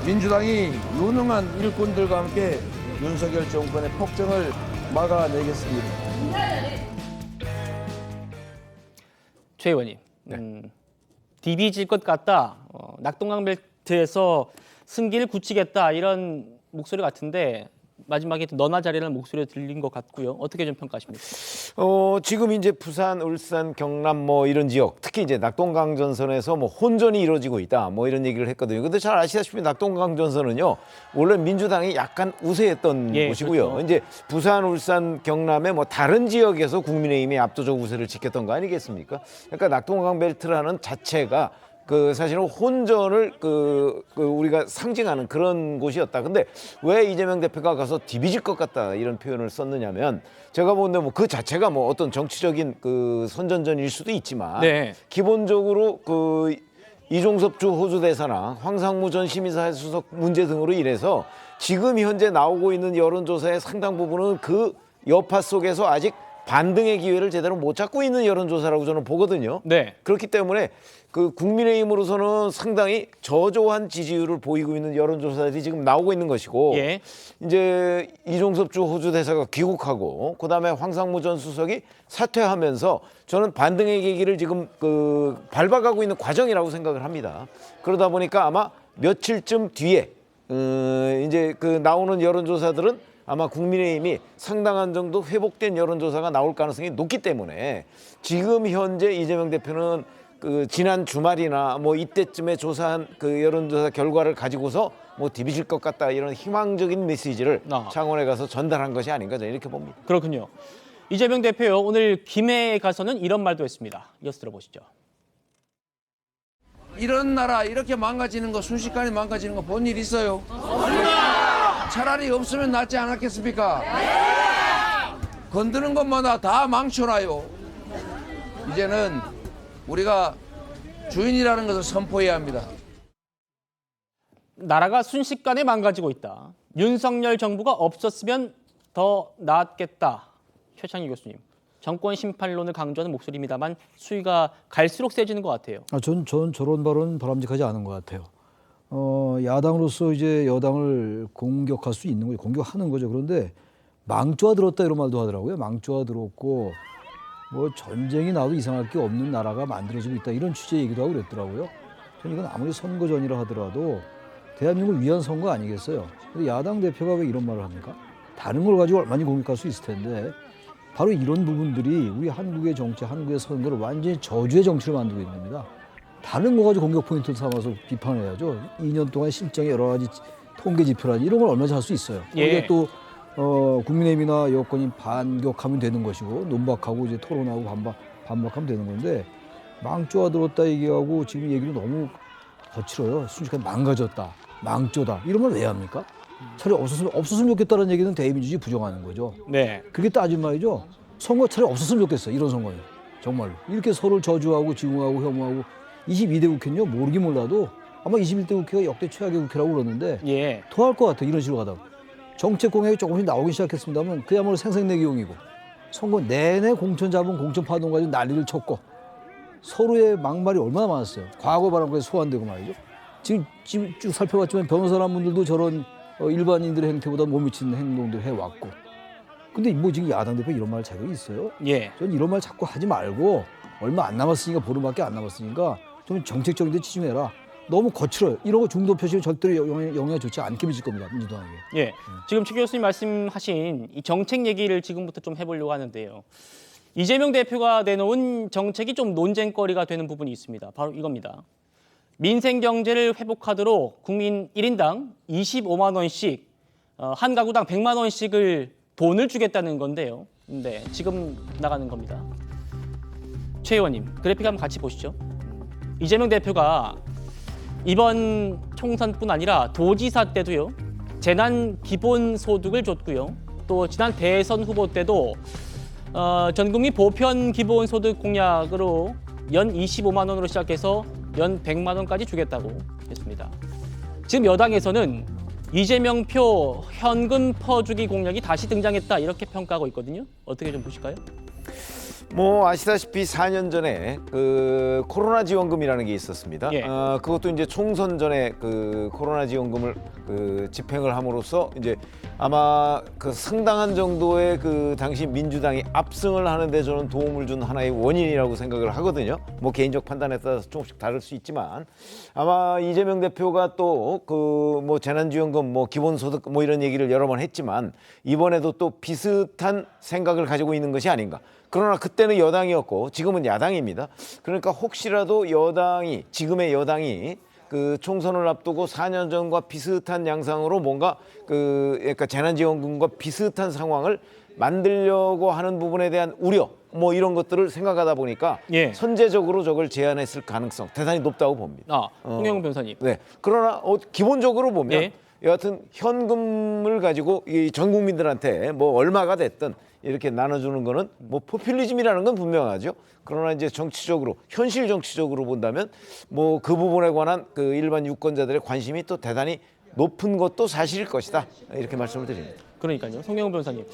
민주당이 유능한 일꾼들과 함께 윤석열 정권의 폭정을 막아내겠습니다. 최 의원님, 디비질 것 같다, 낙동강 벨트에서 승기를 굳히겠다, 이런 목소리 같은데 마지막에 너나 잘해라는 목소리가 들린 것 같고요. 어떻게 좀 평가하십니까? 지금 이제 부산, 울산, 경남 이런 지역, 특히 이제 낙동강 전선에서 혼전이 이루어지고 있다, 이런 얘기를 했거든요. 근데 잘 아시다시피 낙동강 전선은요, 원래 민주당이 약간 우세했던 곳이고요. 그렇죠. 이제 부산, 울산, 경남의 다른 지역에서 국민의힘이 압도적 우세를 지켰던 거 아니겠습니까? 그러니까 낙동강 벨트라는 자체가 사실은 혼전을 우리가 상징하는 그런 곳이었다. 근데 왜 이재명 대표가 가서 디비질 것 같다, 이런 표현을 썼느냐면, 제가 보는데 그 자체가 어떤 정치적인 선전전일 수도 있지만, 네. 기본적으로 이종섭 주 호주 대사나 황상무 전 시민사회 수석 문제 등으로 인해서 지금 현재 나오고 있는 여론조사의 상당 부분은 그 여파 속에서 아직 반등의 기회를 제대로 못 잡고 있는 여론조사라고 저는 보거든요. 네. 그렇기 때문에 그 국민의힘으로서는 상당히 저조한 지지율을 보이고 있는 여론조사들이 지금 나오고 있는 것이고 예. 이제 이종섭 주 호주 대사가 귀국하고 그다음에 황상무 전 수석이 사퇴하면서 저는 반등의 계기를 지금 그 밟아가고 있는 과정이라고 생각을 합니다. 그러다 보니까 아마 며칠쯤 뒤에 이제 그 나오는 여론조사들은 아마 국민의힘이 상당한 정도 회복된 여론조사가 나올 가능성이 높기 때문에 지금 현재 이재명 대표는 그 지난 주말이나 뭐 이때쯤에 조사한 그 여론조사 결과를 가지고서 뭐 디비질 것 같다 이런 희망적인 메시지를 창원에 가서 전달한 것이 아닌가 저는 이렇게 봅니다. 그렇군요. 이재명 대표요. 오늘 김해에 가서는 이런 말도 했습니다. 이어서 들어보시죠. 이런 나라 이렇게 망가지는 거 순식간에 망가지는 거 본 일 있어요? 차라리 없으면 낫지 않았겠습니까? 건드는 것마다 다 망쳐놔요. 이제는 우리가 주인이라는 것을 선포해야 합니다. 나라가 순식간에 망가지고 있다. 윤석열 정부가 없었으면 더 나았겠다. 최창희 교수님. 정권 심판론을 강조하는 목소리입니다만 수위가 갈수록 세지는 것 같아요. 전 저런 발언은 바람직하지 않은 것 같아요. 야당으로서 이제 여당을 공격할 수 있는 거죠. 공격하는 거죠. 그런데 망조가 들었다 이런 말도 하더라고요. 망조가 들었고 뭐 전쟁이 나도 이상할 게 없는 나라가 만들어지고 있다 이런 취지의 얘기도 하고 그랬더라고요. 저는 이건 아무리 선거 전이라 하더라도 대한민국을 위한 선거 아니겠어요. 근데 야당 대표가 왜 이런 말을 합니까? 다른 걸 가지고 얼마나 공격할 수 있을 텐데 바로 이런 부분들이 우리 한국의 정치, 한국의 선거를 완전히 저주의 정치를 만들고 있는 겁니다. 다른 거 가지고 공격 포인트를 삼아서 비판을 해야죠. 2년 동안 실정의 여러 가지 통계 지표라든지 이런 걸 얼마나 잘 수 있어요. 예. 거기에 또 국민의힘이나 여권이 반격하면 되는 것이고 논박하고 이제 토론하고 반박하면 되는 건데 망조가 들었다 얘기하고 지금 얘기를 너무 거칠어요. 순식간에 망가졌다, 망조다 이런 걸 왜 합니까? 차라리 없었으면 좋겠다는 얘기는 대의민주주의 부정하는 거죠. 네. 그게 따진 말이죠. 선거 차라리 없었으면 좋겠어. 이런 선거는 정말로 이렇게 서로를 저주하고 증오하고 혐오하고 22대 국회는요 모르긴 몰라도 아마 21대 국회가 역대 최악의 국회라고 그러는데 예. 토할 것 같아 이런 식으로 가다가 정책 공약이 조금씩 나오기 시작했습니다만 그야말로 생색내기용이고 선거 내내 공천 잡은 공천 파동 가지고 난리를 쳤고 서로의 막말이 얼마나 많았어요. 과거 바람까지 소환되고 말이죠. 지금 쭉 살펴봤지만 변호사란 분들도 저런 일반인들의 행태보다 못 미치는 행동들 해왔고 근데 뭐 지금 야당 대표 이런 말 자격이 있어요? 예. 전 이런 말 자꾸 하지 말고 얼마 안 남았으니까 보름밖에 안 남았으니까 좀 정책적인 데 치중해라. 너무 거칠어요. 이런 거 중도 표시면 절대로 영향이 좋지 않게 미칠 겁니다. 민주당에게. 예. 지금 최 교수님 말씀하신 이 정책 얘기를 지금부터 좀 해보려고 하는데요. 이재명 대표가 내놓은 정책이 좀 논쟁거리가 되는 부분이 있습니다. 바로 이겁니다. 민생 경제를 회복하도록 국민 1인당 25만 원씩 한 가구당 100만 원씩을 돈을 주겠다는 건데요. 네, 지금 나가는 겁니다. 최 의원님, 그래픽 한번 같이 보시죠. 이재명 대표가 이번 총선뿐 아니라 도지사 때도요. 재난 기본소득을 줬고요. 또 지난 대선 후보 때도 전국민 보편 기본소득 공약으로 연 25만 원으로 시작해서 연 100만 원까지 주겠다고 했습니다. 지금 여당에서는 이재명 표 현금 퍼주기 공약이 다시 등장했다 이렇게 평가하고 있거든요. 어떻게 좀 보실까요? 뭐 아시다시피 4년 전에 그 코로나 지원금이라는 게 있었습니다. 예. 그것도 이제 총선 전에 그 코로나 지원금을 그 집행을 함으로써 이제 아마 그 상당한 정도의 그 당시 민주당이 압승을 하는데 저는 도움을 준 하나의 원인이라고 생각을 하거든요. 뭐 개인적 판단에 따라서 조금씩 다를 수 있지만 아마 이재명 대표가 또 그 뭐 재난지원금 뭐 기본소득 뭐 이런 얘기를 여러 번 했지만 이번에도 또 비슷한 생각을 가지고 있는 것이 아닌가. 그러나 그때는 여당이었고 지금은 야당입니다. 그러니까 혹시라도 여당이 지금의 여당이 그 총선을 앞두고 4년 전과 비슷한 양상으로 뭔가 그러니까 재난지원금과 비슷한 상황을 만들려고 하는 부분에 대한 우려 뭐 이런 것들을 생각하다 보니까 예. 선제적으로 저걸 제안했을 가능성 대단히 높다고 봅니다. 홍영훈 변호사님. 네. 그러나 기본적으로 보면 예. 여하튼 현금을 가지고 이 전 국민들한테 뭐 얼마가 됐든 이렇게 나눠주는 거는 뭐 포퓰리즘이라는 건 분명하죠. 그러나 이제 정치적으로 현실 정치적으로 본다면 뭐 그 부분에 관한 그 일반 유권자들의 관심이 또 대단히 높은 것도 사실일 것이다. 이렇게 말씀을 드립니다. 그러니까요. 송영훈 변호사님.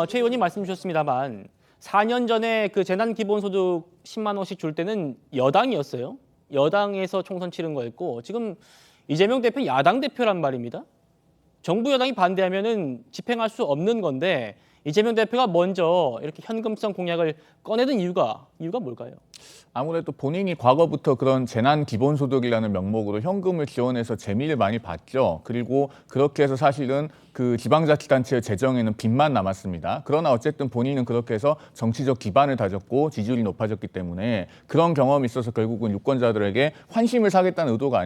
최 의원님 말씀 주셨습니다만 4년 전에 그 재난기본소득 10만 원씩 줄 때는 여당이었어요. 여당에서 총선 치른 거였고 지금 이재명 대표 야당 대표란 말입니다. 정부 여당이 반대하면은 집행할 수 없는 건데 이재명 대표가 먼저 이렇게 현금성 공약을 꺼내든 이유가 뭘까요? 아무래도 본인이 과거부터 그런 재난기본소득이라는 명목으로 현금을 지원해서 재미를 많이 봤죠. 그리고 그렇게 해서 사실은 그 지방자치단체의 재정에는 빚만 남았습니다. 그러나 어쨌든 본인은 그렇게 해서 정치적 기반을 다졌고 지지율이 높아졌기 때문에 그런 경험이 있어서 결국은 유권자들에게 환심을 사겠다는 의도가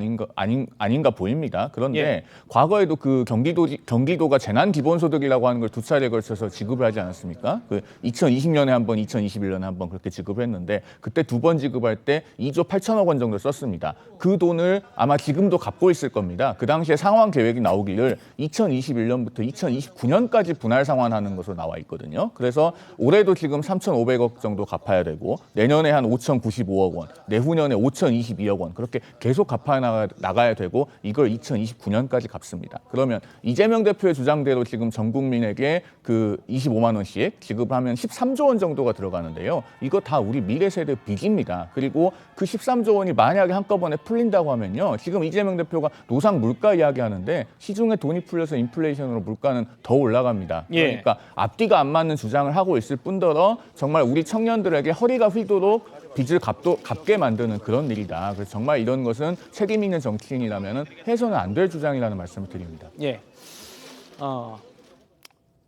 아닌가 보입니다. 그런데 예. 과거에도 그 경기도가 재난기본소득이라고 하는 걸 두 차례에 걸쳐서 지급을 하지 않았습니까? 그 2020년에 한 번, 2021년에 한 번 그렇게 지급을 했는데 그때 두 번 지급할 때 2조 8천억 원 정도 썼습니다. 그 돈을 아마 지금도 갚고 있을 겁니다. 그 당시에 상환 계획이 나오기를 2021년부터 2029년까지 분할 상환하는 것으로 나와 있거든요. 그래서 올해도 지금 3,500억 정도 갚아야 되고 내년에 한 5,095억 원, 내후년에 5,022억 원 그렇게 계속 갚아 나가야 되고 이걸 2029년까지 갚습니다. 그러면 이재명 대표의 주장대로 지금 전 국민에게 그 25만 원씩 지급하면 13조 원 정도가 들어가는데요. 이거 다 우리 미래 세대 빚입니다. 그리고 그 13조 원이 만약에 한꺼번에 풀린다고 하면요. 지금 이재명 대표가 노상 물가 이야기하는데 시중에 돈이 풀려서 인플레이션으로 물가는 더 올라갑니다. 그러니까 앞뒤가 안 맞는 주장을 하고 있을 뿐더러 정말 우리 청년들에게 허리가 휘도록 빚을 갚게 만드는 그런 일이다. 그래서 정말 이런 것은 책임 있는 정치인이라면 해서는 안 될 주장이라는 말씀을 드립니다. 예.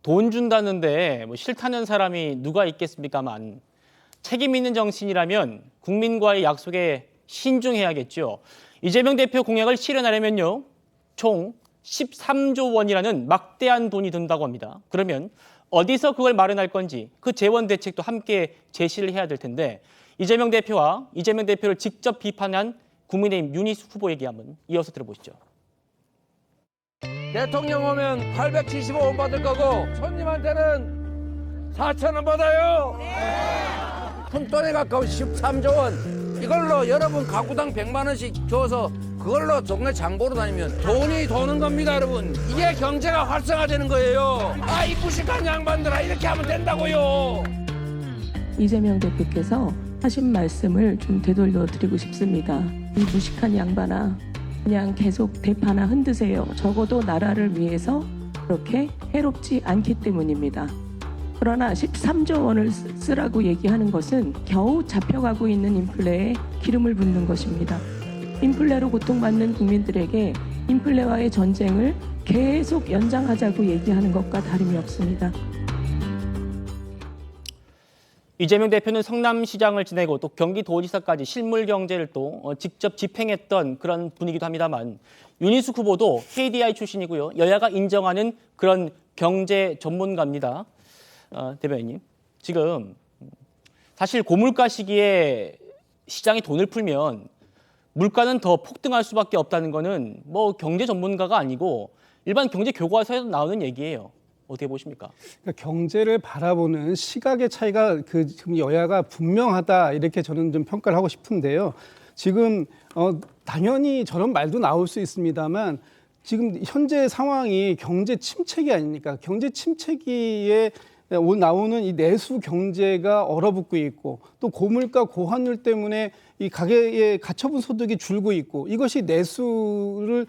돈 준다는데 뭐 싫다는 사람이 누가 있겠습니까만 책임 있는 정치인이라면 국민과의 약속에 신중해야겠죠. 이재명 대표 공약을 실현하려면요. 총 13조 원이라는 막대한 돈이 든다고 합니다. 그러면 어디서 그걸 마련할 건지 그 재원 대책도 함께 제시를 해야 될 텐데 이재명 대표와 이재명 대표를 직접 비판한 국민의힘 윤희숙 후보 얘기 한번 이어서 들어보시죠. 대통령 오면 875원 받을 거고 손님한테는 4,000원 받아요. 푼돈에 가까운 13조 원. 이걸로 여러분 가구당 100만 원씩 줘서 그걸로 동네 장 보러 다니면 돈이 도는 겁니다, 여러분. 이게 경제가 활성화되는 거예요. 이 무식한 양반들아 이렇게 하면 된다고요. 이재명 대표께서 하신 말씀을 좀 되돌려 드리고 싶습니다. 이 무식한 양반아 그냥 계속 대파나 흔드세요. 적어도 나라를 위해서 그렇게 해롭지 않기 때문입니다. 그러나 13조 원을 쓰라고 얘기하는 것은 겨우 잡혀가고 있는 인플레에 기름을 붓는 것입니다. 인플레로 고통받는 국민들에게 인플레와의 전쟁을 계속 연장하자고 얘기하는 것과 다름이 없습니다. 이재명 대표는 성남시장을 지내고 또 경기도지사까지 실물 경제를 또 직접 집행했던 그런 분이기도 합니다만 윤희숙 후보도 KDI 출신이고요. 여야가 인정하는 그런 경제 전문가입니다. 대변인님, 지금 사실 고물가 시기에 시장이 돈을 풀면 물가는 더 폭등할 수밖에 없다는 거는 뭐 경제 전문가가 아니고 일반 경제 교과서에서 나오는 얘기예요. 어떻게 보십니까? 그러니까 경제를 바라보는 시각의 차이가 지금 여야가 분명하다 이렇게 저는 좀 평가를 하고 싶은데요. 지금 당연히 저런 말도 나올 수 있습니다만 지금 현재 상황이 경제 침체기 아닙니까? 경제 침체기에 나오는 이 내수 경제가 얼어붙고 있고 또 고물가 고환율 때문에 이 가계의 가처분 소득이 줄고 있고 이것이 내수를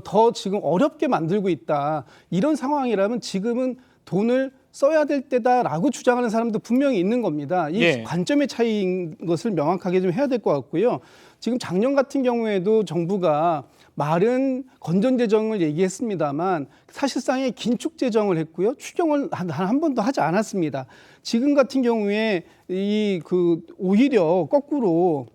더 지금 어렵게 만들고 있다. 이런 상황이라면 지금은 돈을 써야 될 때다라고 주장하는 사람도 분명히 있는 겁니다. 이 관점의 차이인 것을 명확하게 좀 해야 될 것 같고요. 지금 작년 같은 경우에도 정부가 말은 건전재정을 얘기했습니다만 사실상의 긴축재정을 했고요. 추경을 한 번도 하지 않았습니다. 지금 같은 경우에 오히려 거꾸로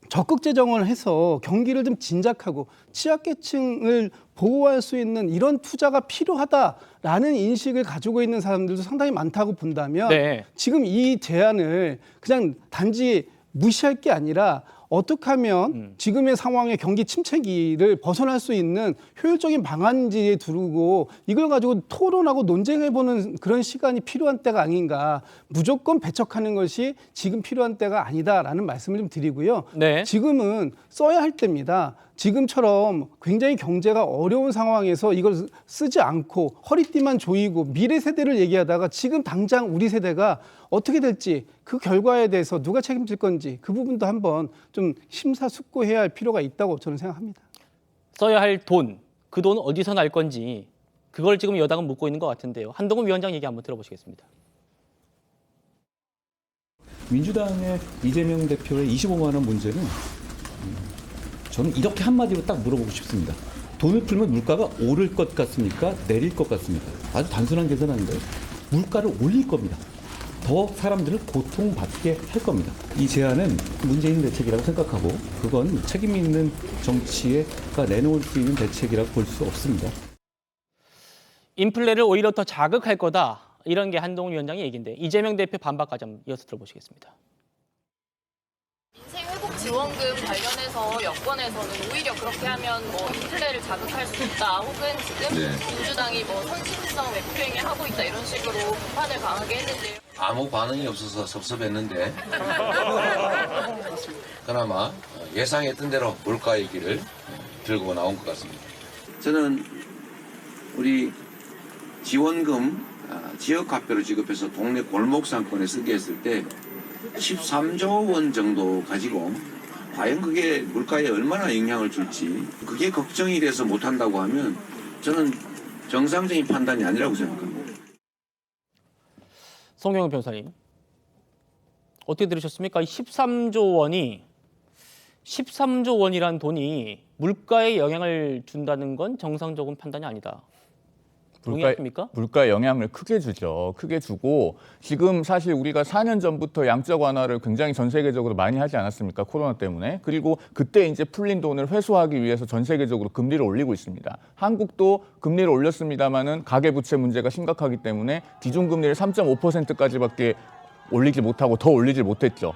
적극 재정을 해서 경기를 좀 진작하고 취약계층을 보호할 수 있는 이런 투자가 필요하다라는 인식을 가지고 있는 사람들도 상당히 많다고 본다면 지금 이 제안을 그냥 단지 무시할 게 아니라 어떻게 하면 지금의 상황의 경기 침체기를 벗어날 수 있는 효율적인 방안지에 두고 이걸 가지고 토론하고 논쟁해보는 그런 시간이 필요한 때가 아닌가. 무조건 배척하는 것이 지금 필요한 때가 아니다라는 말씀을 좀 드리고요. 네. 지금은 써야 할 때입니다. 지금처럼 굉장히 경제가 어려운 상황에서 이걸 쓰지 않고 허리띠만 조이고 미래 세대를 얘기하다가 지금 당장 우리 세대가 어떻게 될지 그 결과에 대해서 누가 책임질 건지 그 부분도 한번 좀 심사숙고해야 할 필요가 있다고 저는 생각합니다. 써야 할 돈, 그 돈은 어디서 날 건지 그걸 지금 여당은 묻고 있는 것 같은데요. 한동훈 위원장 얘기 한번 들어보시겠습니다. 민주당의 이재명 대표의 25만 원 문제는 저는 이렇게 한마디로 딱 물어보고 싶습니다. 돈을 풀면 물가가 오를 것 같습니까? 내릴 것 같습니까? 아주 단순한 계산인데 물가를 올릴 겁니다. 더 사람들을 고통받게 할 겁니다. 이 제안은 문재인 대책이라고 생각하고 그건 책임 있는 정치가 내놓을 수 있는 대책이라고 볼 수 없습니다. 인플레를 오히려 더 자극할 거다. 이런 게 한동훈 위원장의 얘기인데 이재명 대표 반박까지 한번 이어서 들어보시겠습니다. 지원금 관련해서 여권에서는 오히려 그렇게 하면 뭐 인플레를 자극할 수 있다 혹은 지금 민주당이 뭐 선심성 외표행위 하고 있다 이런 식으로 비판을 강하게 했는데요. 아무 반응이 없어서 섭섭했는데 그나마 예상했던 대로 물가 얘기를 들고 나온 것 같습니다. 저는 우리 지원금 지역화폐로 지급해서 동네 골목 상권에 쓰게 했을 때 13조 원 정도 가지고 과연 그게 물가에 얼마나 영향을 줄지 그게 걱정이 돼서 못한다고 하면 저는 정상적인 판단이 아니라고 생각합니다. 송영훈 변호사님, 어떻게 들으셨습니까? 13조 원이란 돈이 물가에 영향을 준다는 건 정상적인 판단이 아니다. 동의하십니까? 물가에 영향을 크게 주죠. 크게 주고 지금 사실 우리가 4년 전부터 양적 완화를 굉장히 전 세계적으로 많이 하지 않았습니까? 코로나 때문에. 그리고 그때 이제 풀린 돈을 회수하기 위해서 전 세계적으로 금리를 올리고 있습니다. 한국도 금리를 올렸습니다마는 가계부채 문제가 심각하기 때문에 기준금리를 3.5%까지밖에 올리지 못하고 더 올리지 못했죠.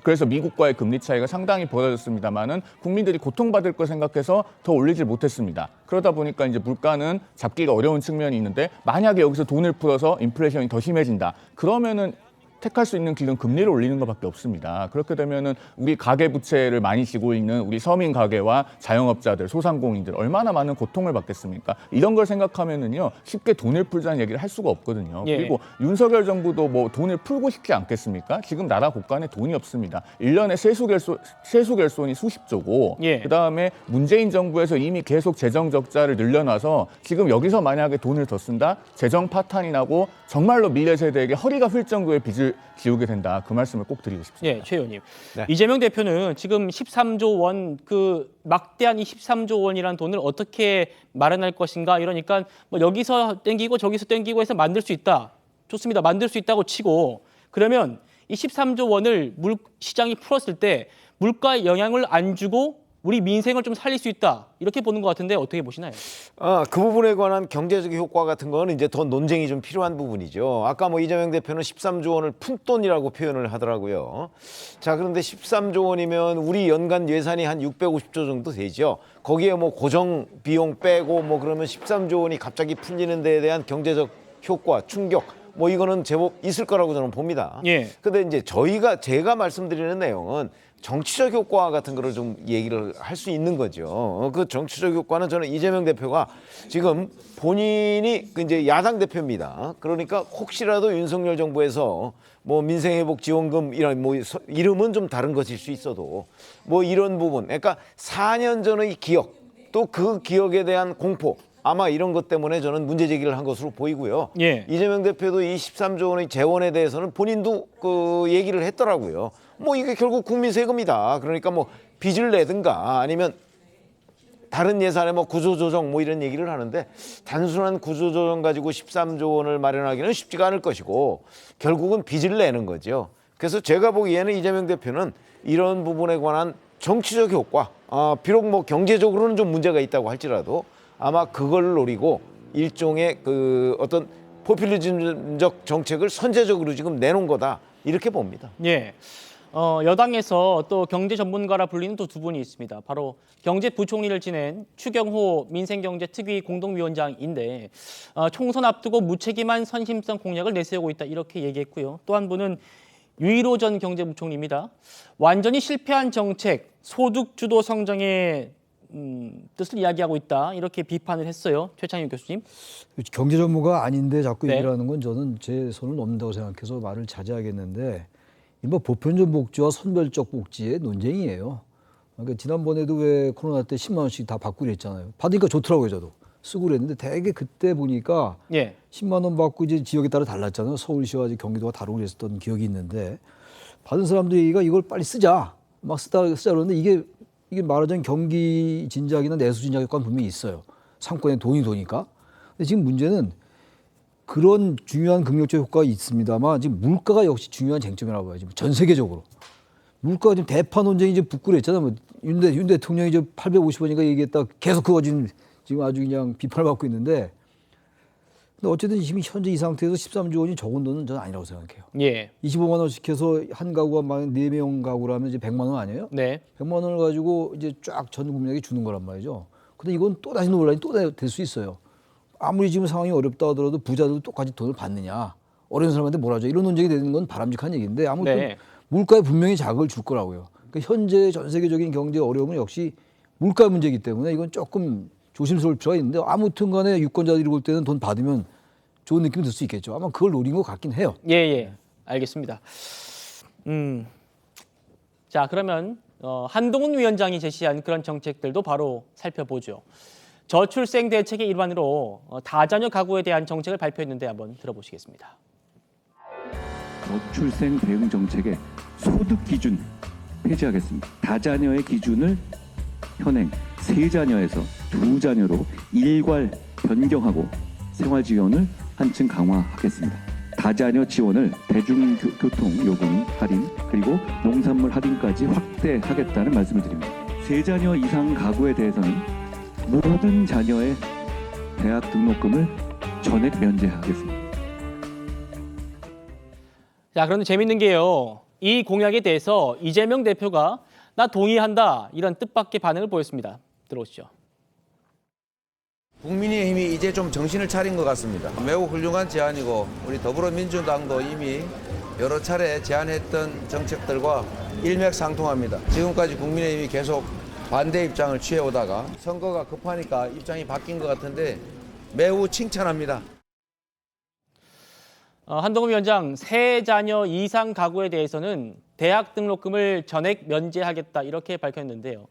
그래서 미국과의 금리 차이가 상당히 벌어졌습니다만은 국민들이 고통받을 거 생각해서 더 올리지 못했습니다. 그러다 보니까 이제 물가는 잡기가 어려운 측면이 있는데 만약에 여기서 돈을 풀어서 인플레이션이 더 심해진다. 그러면은 택할 수 있는 길은 금리를 올리는 것밖에 없습니다. 그렇게 되면은 우리 가계 부채를 많이 지고 있는 우리 서민 가계와 자영업자들, 소상공인들 얼마나 많은 고통을 받겠습니까? 이런 걸 생각하면은요 쉽게 돈을 풀자는 얘기를 할 수가 없거든요. 예. 그리고 윤석열 정부도 뭐 돈을 풀고 싶지 않겠습니까? 지금 나라 곳간에 돈이 없습니다. 1년에 세수 결손이 수십조고 예. 그다음에 문재인 정부에서 이미 계속 재정 적자를 늘려놔서 지금 여기서 만약에 돈을 더 쓴다? 재정 파탄이 나고 정말로 미래 세대에게 허리가 휠 정도의 빚을 지우게 된다. 그 말씀을 꼭 드리고 싶습니다. 예, 최 의원님. 네. 이재명 대표는 지금 13조 원, 그 막대한 이 13조 원이라는 돈을 어떻게 마련할 것인가 이러니까 뭐 여기서 땡기고 저기서 땡기고 해서 만들 수 있다. 좋습니다. 만들 수 있다고 치고 그러면 이 13조 원을 시장이 풀었을 때 물가에 영향을 안 주고 우리 민생을 좀 살릴 수 있다. 이렇게 보는 것 같은데 어떻게 보시나요? 그 부분에 관한 경제적 효과 같은 거는 이제 더 논쟁이 좀 필요한 부분이죠. 아까 뭐 이재명 대표는 13조 원을 푼돈이라고 표현을 하더라고요. 자, 그런데 13조 원이면 우리 연간 예산이 한 650조 정도 되죠. 거기에 뭐 고정 비용 빼고 뭐 그러면 13조 원이 갑자기 풀리는 데에 대한 경제적 효과, 충격 뭐 이거는 제법 있을 거라고 저는 봅니다. 예. 근데 이제 제가 말씀드리는 내용은 정치적 효과 같은 거를 좀 얘기를 할 수 있는 거죠. 그 정치적 효과는 저는 이재명 대표가 지금 본인이 이제 야당 대표입니다. 그러니까 혹시라도 윤석열 정부에서 뭐 민생회복 지원금 이런 뭐 이름은 좀 다른 것일 수 있어도 뭐 이런 부분, 그러니까 4년 전의 기억 또 그 기억에 대한 공포. 아마 이런 것 때문에 저는 문제 제기를 한 것으로 보이고요. 예. 이재명 대표도 이 13조 원의 재원에 대해서는 본인도 그 얘기를 했더라고요. 뭐 이게 결국 국민 세금이다. 그러니까 뭐 빚을 내든가 아니면 다른 예산에 뭐 구조조정 뭐 이런 얘기를 하는데 단순한 구조조정 가지고 13조 원을 마련하기는 쉽지가 않을 것이고 결국은 빚을 내는 거죠. 그래서 제가 보기에는 이재명 대표는 이런 부분에 관한 정치적 효과, 비록 뭐 경제적으로는 좀 문제가 있다고 할지라도 아마 그걸 노리고 일종의 그 어떤 포퓰리즘적 정책을 선제적으로 지금 내놓은 거다 이렇게 봅니다. 예. 여당에서 또 경제 전문가라 불리는 또 두 분이 있습니다. 바로 경제부총리를 지낸 추경호 민생경제특위 공동위원장인데 총선 앞두고 무책임한 선심성 공약을 내세우고 있다 이렇게 얘기했고요. 또 한 분은 유일호 전 경제부총리입니다. 완전히 실패한 정책, 소득주도 성장의 뜻을 이야기하고 있다 이렇게 비판을 했어요. 최창현 교수님. 경제 전문가 아닌데 자꾸 네. 얘기를 하는 건 저는 제 손을 넘는다고 생각해서 말을 자제하겠는데 뭐 보편적 복지와 선별적 복지의 논쟁이에요. 그러니까 지난번에도 왜 코로나 때 10만 원씩 다 받고 그랬잖아요. 받으니까 좋더라고요, 저도. 쓰고 그랬는데 되게 그때 보니까 10만 원 받고 이제 지역에 따라 달랐잖아요. 서울시와 경기도가 다르고 그랬었던 기억이 있는데 받은 사람들 얘기가 이걸 빨리 쓰자. 막 쓰자 그러는데 이게 말하자면 경기 진작이나 내수 진작 효과는 분명히 있어요. 상권에 돈이 도니까. 근데 지금 문제는 그런 중요한 긍정적 효과가 있습니다만 지금 물가가 역시 중요한 쟁점이라고 봐요. 지금 전 세계적으로. 물가가 지금 대파 논쟁이 이제 붙고 그랬잖아요. 뭐 윤 대통령이 이제 850원인가 얘기했다. 계속 그거 지금 아주 그냥 비판을 받고 있는데 근데 어쨌든 지금 현재 이 상태에서 13조 원이 적은 돈은 저는 아니라고 생각해요. 예. 25만 원씩 해서 한 가구가 막 4명 가구라면 이제 100만 원 아니에요? 네. 100만 원을 가지고 이제 쫙 전 국민에게 주는 거란 말이죠. 근데 이건 또 다시 논란이 또 될 수 있어요. 아무리 지금 상황이 어렵다 하더라도 부자들도 똑같이 돈을 받느냐. 어려운 사람한테 뭐라죠. 이런 논쟁이 되는 건 바람직한 얘기인데 아무튼 네. 물가에 분명히 자극을 줄 거라고요. 그러니까 현재 전 세계적인 경제 어려움은 역시 물가 문제이기 때문에 이건 조금 조심스러울 필요가 있는데 아무튼 간에 유권자들이 볼 때는 돈 받으면 좋은 느낌이 들 수 있겠죠. 아마 그걸 노린 것 같긴 해요. 예. 알겠습니다. 자, 그러면 한동훈 위원장이 제시한 그런 정책들도 바로 살펴보죠. 저출생 대책의 일환으로 다자녀 가구에 대한 정책을 발표했는데 한번 들어보시겠습니다. 저출생 대응 정책의 소득 기준 폐지하겠습니다. 다자녀의 기준을 현행 3자녀에서 2자녀로 일괄 변경하고 생활 지원을 한층 강화하겠습니다. 다자녀 지원을 대중교통 요금 할인 그리고 농산물 할인까지 확대하겠다는 말씀을 드립니다. 3자녀 이상 가구에 대해서는 모든 자녀의 대학 등록금을 전액 면제하겠습니다. 자, 그런데 재밌는 게요. 이 공약에 대해서 이재명 대표가 나 동의한다 이런 뜻밖의 반응을 보였습니다. 들어오시죠. 국민의힘이 이제 좀 정신을 차린 것 같습니다. 매우 훌륭한 제안이고 우리 더불어민주당도 이미 여러 차례 제안했던 정책들과 일맥상통합니다. 지금까지 국민의힘이 계속 반대 입장을 취해오다가 선거가 급하니까 입장이 바뀐 것 같은데 매우 칭찬합니다. 한동훈 위원장 3자녀 이상 가구에 대해서는 대학 등록금을 전액 면제하겠다 이렇게 밝혔는데요.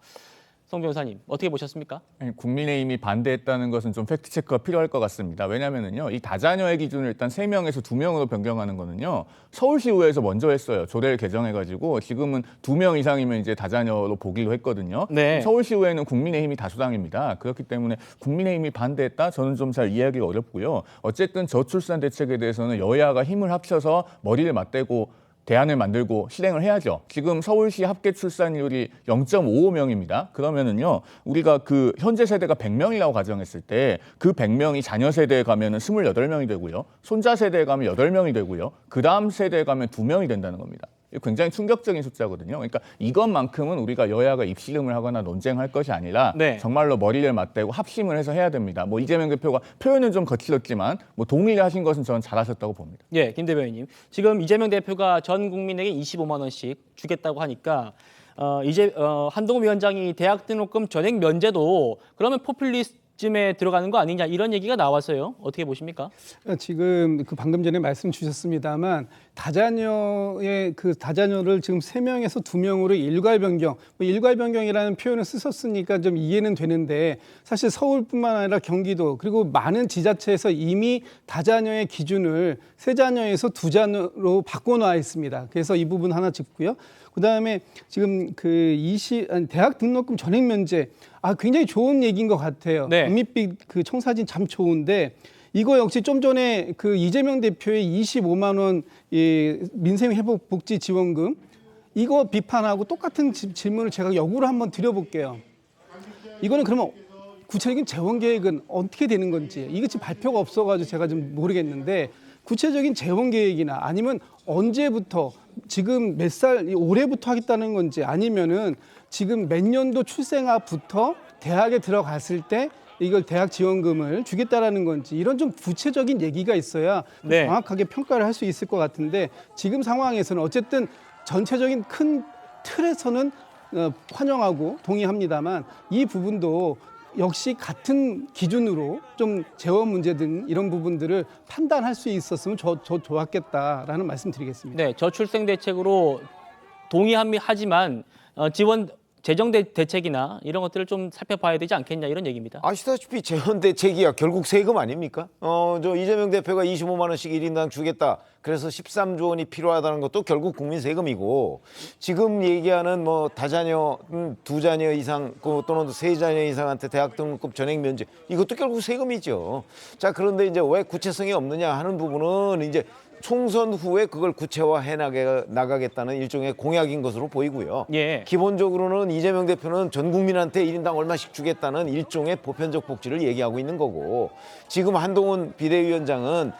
송 변호사님 어떻게 보셨습니까? 국민의힘이 반대했다는 것은 좀 팩트 체크가 필요할 것 같습니다. 왜냐하면요, 이 다자녀의 기준을 일단 3명에서 2명으로 변경하는 거는요, 서울시의회에서 먼저 했어요. 조례를 개정해가지고 지금은 2명 이상이면 이제 다자녀로 보기로 했거든요. 네. 서울시의회는 국민의힘이 다수당입니다. 그렇기 때문에 국민의힘이 반대했다? 저는 좀 잘 이해하기가 어렵고요. 어쨌든 저출산 대책에 대해서는 여야가 힘을 합쳐서 머리를 맞대고 대안을 만들고 실행을 해야죠. 지금 서울시 합계 출산율이 0.55명입니다. 그러면은요, 우리가 그 현재 세대가 100명이라고 가정했을 때 그 100명이 자녀 세대에 가면은 28명이 되고요. 손자 세대에 가면 8명이 되고요. 그 다음 세대에 가면 2명이 된다는 겁니다. 굉장히 충격적인 숫자거든요. 그러니까 이것만큼은 우리가 여야가 입씨름을 하거나 논쟁할 것이 아니라 정말로 머리를 맞대고 합심을 해서 해야 됩니다. 뭐 이재명 대표가 표현은 좀 거칠었지만 뭐 동의를 하신 것은 저는 잘하셨다고 봅니다. 예, 김 대변인님. 지금 이재명 대표가 전 국민에게 25만 원씩 주겠다고 하니까 한동훈 위원장이 대학 등록금 전액 면제도 그러면 포퓰리즘에 들어가는 거 아니냐 이런 얘기가 나와서요. 어떻게 보십니까? 지금 그 방금 전에 말씀 주셨습니다만 다자녀의 그 다자녀를 지금 3명에서 2명으로 일괄 변경, 뭐 일괄 변경이라는 표현을 쓰셨으니까 좀 이해는 되는데 사실 서울뿐만 아니라 경기도 그리고 많은 지자체에서 이미 다자녀의 기준을 3자녀에서 2자녀로 바꿔놔 있습니다. 그래서 이 부분 하나 짚고요. 그다음에 지금 대학 등록금 전액 면제 굉장히 좋은 얘기인 것 같아요. 국민빛 그 청사진 참 좋은데 이거 역시 좀 전에 그 이재명 대표의 25만 원 민생회복복지지원금 이거 비판하고 똑같은 질문을 제가 역으로 한번 드려볼게요. 이거는 그러면 구체적인 재원 계획은 어떻게 되는 건지 이거 지금 발표가 없어가지고 제가 좀 모르겠는데 구체적인 재원 계획이나 아니면 언제부터 지금 몇 살 올해부터 하겠다는 건지 아니면은 지금 몇 년도 출생아부터 대학에 들어갔을 때 이걸 대학 지원금을 주겠다라는 건지 이런 좀 구체적인 얘기가 있어야 네. 정확하게 평가를 할 수 있을 것 같은데 지금 상황에서는 어쨌든 전체적인 큰 틀에서는 환영하고 동의합니다만 이 부분도 역시 같은 기준으로 좀 재원 문제 등 이런 부분들을 판단할 수 있었으면 좋았겠다라는 말씀드리겠습니다. 네, 저출생 대책으로 동의하지만 지원 재정 대책이나 이런 것들을 좀 살펴봐야 되지 않겠냐 이런 얘기입니다. 아시다시피 재원 대책이야 결국 세금 아닙니까? 저 이재명 대표가 25만 원씩 1인당 주겠다. 그래서 13조 원이 필요하다는 것도 결국 국민 세금이고 지금 얘기하는 뭐 다자녀, 2자녀 이상 또는 3자녀 이상한테 대학 등록금 전액 면제 이것도 결국 세금이죠. 자, 그런데 이제 왜 구체성이 없느냐 하는 부분은 이제 총선 후에 그걸 구체화해 나가겠다는 일종의 공약인 것으로 보이고요. 예. 기본적으로는 이재명 대표는 전 국민한테 1인당 얼마씩 주겠다는 일종의 보편적 복지를 얘기하고 있는 거고 지금 한동훈 비대위원장은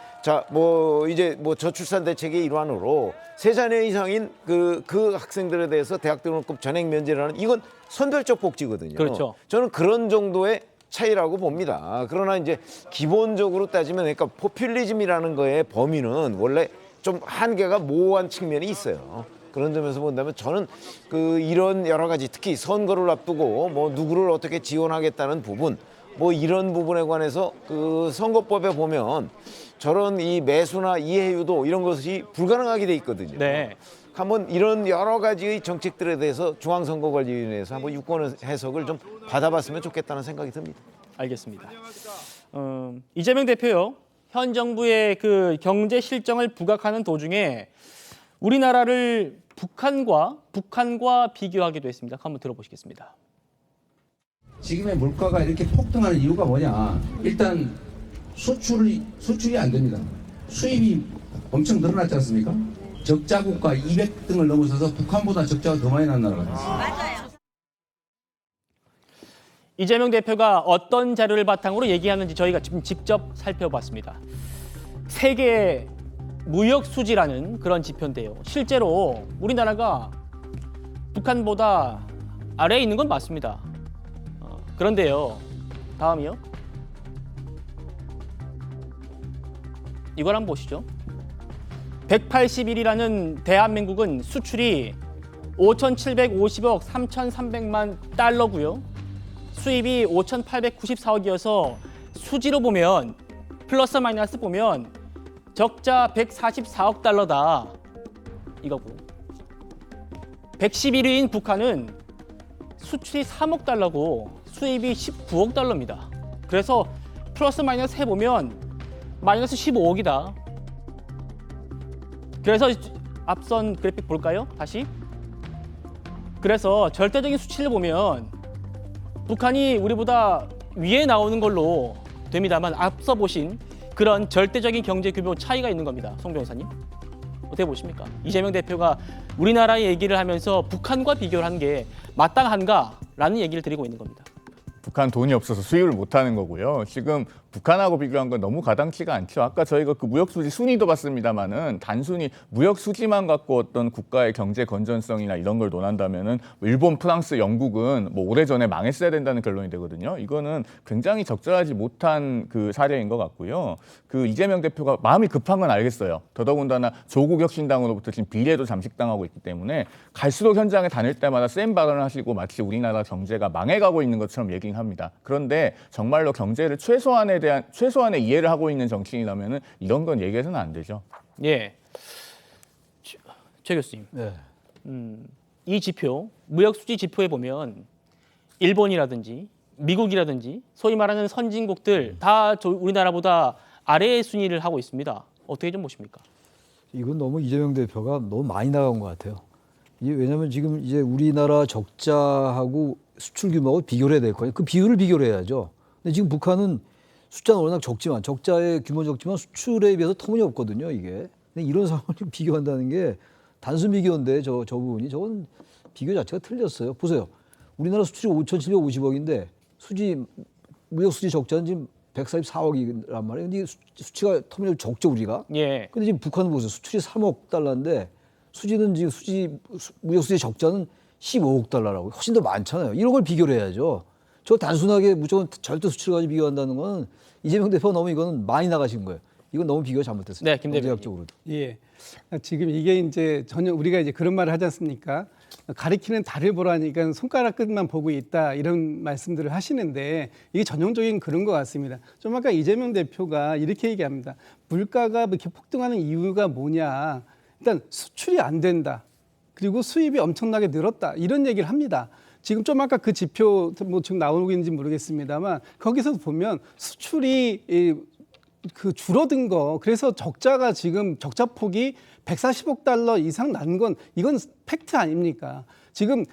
이제 저출산 대책의 일환으로 3자녀 이상인 그 학생들에 대해서 대학 등록금 전액 면제라는 이건 선별적 복지거든요. 그렇죠. 저는 그런 정도의 차이라고 봅니다. 그러나 이제 기본적으로 따지면 그러니까 포퓰리즘이라는 거의 범위는 원래 좀 한계가 모호한 측면이 있어요. 그런 점에서 본다면 저는 이런 여러 가지 특히 선거를 앞두고 뭐 누구를 어떻게 지원하겠다는 부분 뭐 이런 부분에 관해서 선거법에 보면 저런 이 매수나 이해유도 이런 것이 불가능하게 돼 있거든요. 네. 한번 이런 여러 가지의 정책들에 대해서 중앙선거관리위원회에서 한번 유권 해석을 좀 받아봤으면 좋겠다는 생각이 듭니다. 알겠습니다. 이재명 대표요. 현 정부의 그 경제 실정을 부각하는 도중에 우리나라를 북한과 비교하기도 했습니다. 한번 들어보시겠습니다. 지금의 물가가 이렇게 폭등하는 이유가 뭐냐? 일단 수출이 안 됩니다. 수입이 엄청 늘어났지 않습니까? 적자 국가 200등을 넘어서서 북한보다 적자가 더 많이 난 나라가 됐습니다. 맞아요. 이재명 대표가 어떤 자료를 바탕으로 얘기하는지 저희가 지금 직접 살펴봤습니다. 세계 무역 수지라는 그런 지표인데요. 실제로 우리나라가 북한보다 아래에 있는 건 맞습니다. 그런데요. 다음이요. 이걸 한번 보시죠. 181이라는 대한민국은 수출이 5,750억 3,300만 달러고요. 수입이 5,894억이어서 수지로 보면 플러스 마이너스 보면 적자 144억 달러다. 이거고. 111위인 북한은 수출이 3억 달러고 수입이 19억 달러입니다. 그래서 플러스 마이너스 해보면 마이너스 15억이다. 그래서 앞선 그래픽 볼까요? 다시. 그래서 절대적인 수치를 보면 북한이 우리보다 위에 나오는 걸로 됩니다만 앞서 보신 그런 절대적인 경제 규모 차이가 있는 겁니다. 송 변호사님. 어떻게 보십니까? 이재명 대표가 우리나라의 얘기를 하면서 북한과 비교를 한 게 마땅한가라는 얘기를 드리고 있는 겁니다. 북한 돈이 없어서 수입을 못하는 거고요. 지금 북한하고 비교한 건 너무 가당치가 않죠. 아까 저희가 그 무역수지 순위도 봤습니다만은 단순히 무역수지만 갖고 어떤 국가의 경제 건전성이나 이런 걸 논한다면은 일본, 프랑스, 영국은 뭐 오래전에 망했어야 된다는 결론이 되거든요. 이거는 굉장히 적절하지 못한 그 사례인 것 같고요. 그 이재명 대표가 마음이 급한 건 알겠어요. 더더군다나 조국 혁신당으로부터 지금 비례도 잠식당하고 있기 때문에 갈수록 현장에 다닐 때마다 센 발언을 하시고 마치 우리나라 경제가 망해가고 있는 것처럼 얘기합니다. 그런데 정말로 경제를 최소한의 이해를 하고 있는 정치인이라면 이런 건 얘기해서는 안 되죠. 예, 최 교수님. 네. 이 지표, 무역수지 지표에 보면 일본이라든지 미국이라든지 소위 말하는 선진국들 다 우리나라보다 아래의 순위를 하고 있습니다. 어떻게 좀 보십니까? 이건 너무 이재명 대표가 너무 많이 나간 것 같아요. 왜냐하면 지금 이제 우리나라 적자하고 수출 규모하고 비교를 해야 될 거예요. 그 비율을 비교를 해야죠. 근데 지금 북한은 숫자는 워낙 적지만 적자의 규모 적지만 수출에 비해서 터무니없거든요. 이게. 근데 이런 상황을 비교한다는 게 단순 비교인데 저 부분이 저건 비교 자체가 틀렸어요. 보세요. 우리나라 수출이 5,750억인데 무역 수지 적자는 지금 144억이란 말이에요. 근데 수치가 터무니없이 적죠 우리가. 예. 근데 지금 북한은 보세요. 수출이 3억 달러인데 수지는 지금 무역 수지 적자는 15억 달러라고 훨씬 더 많잖아요. 이런 걸 비교를 해야죠. 저 단순하게 무조건 절대 수출 가지고 비교한다는 건 이재명 대표가 너무 이거는 많이 나가신 거예요. 이건 너무 비교가 잘못됐어요. 네, 김대변인. 경제학적으로도. 예. 지금 이게 이제 전혀 우리가 이제 그런 말을 하지 않습니까? 가리키는 달을 보라니까 손가락 끝만 보고 있다 이런 말씀들을 하시는데 이게 전형적인 그런 것 같습니다. 좀 아까 이재명 대표가 이렇게 얘기합니다. 물가가 이렇게 폭등하는 이유가 뭐냐? 일단 수출이 안 된다. 그리고 수입이 엄청나게 늘었다. 이런 얘기를 합니다. 지금 좀 아까 그 지표 뭐 지금 나오고 있는지 모르겠습니다만 거기서 보면 수출이 그 줄어든 거 그래서 적자가 지금 적자 폭이 140억 달러 이상 난 건 이건 팩트 아닙니까? 지금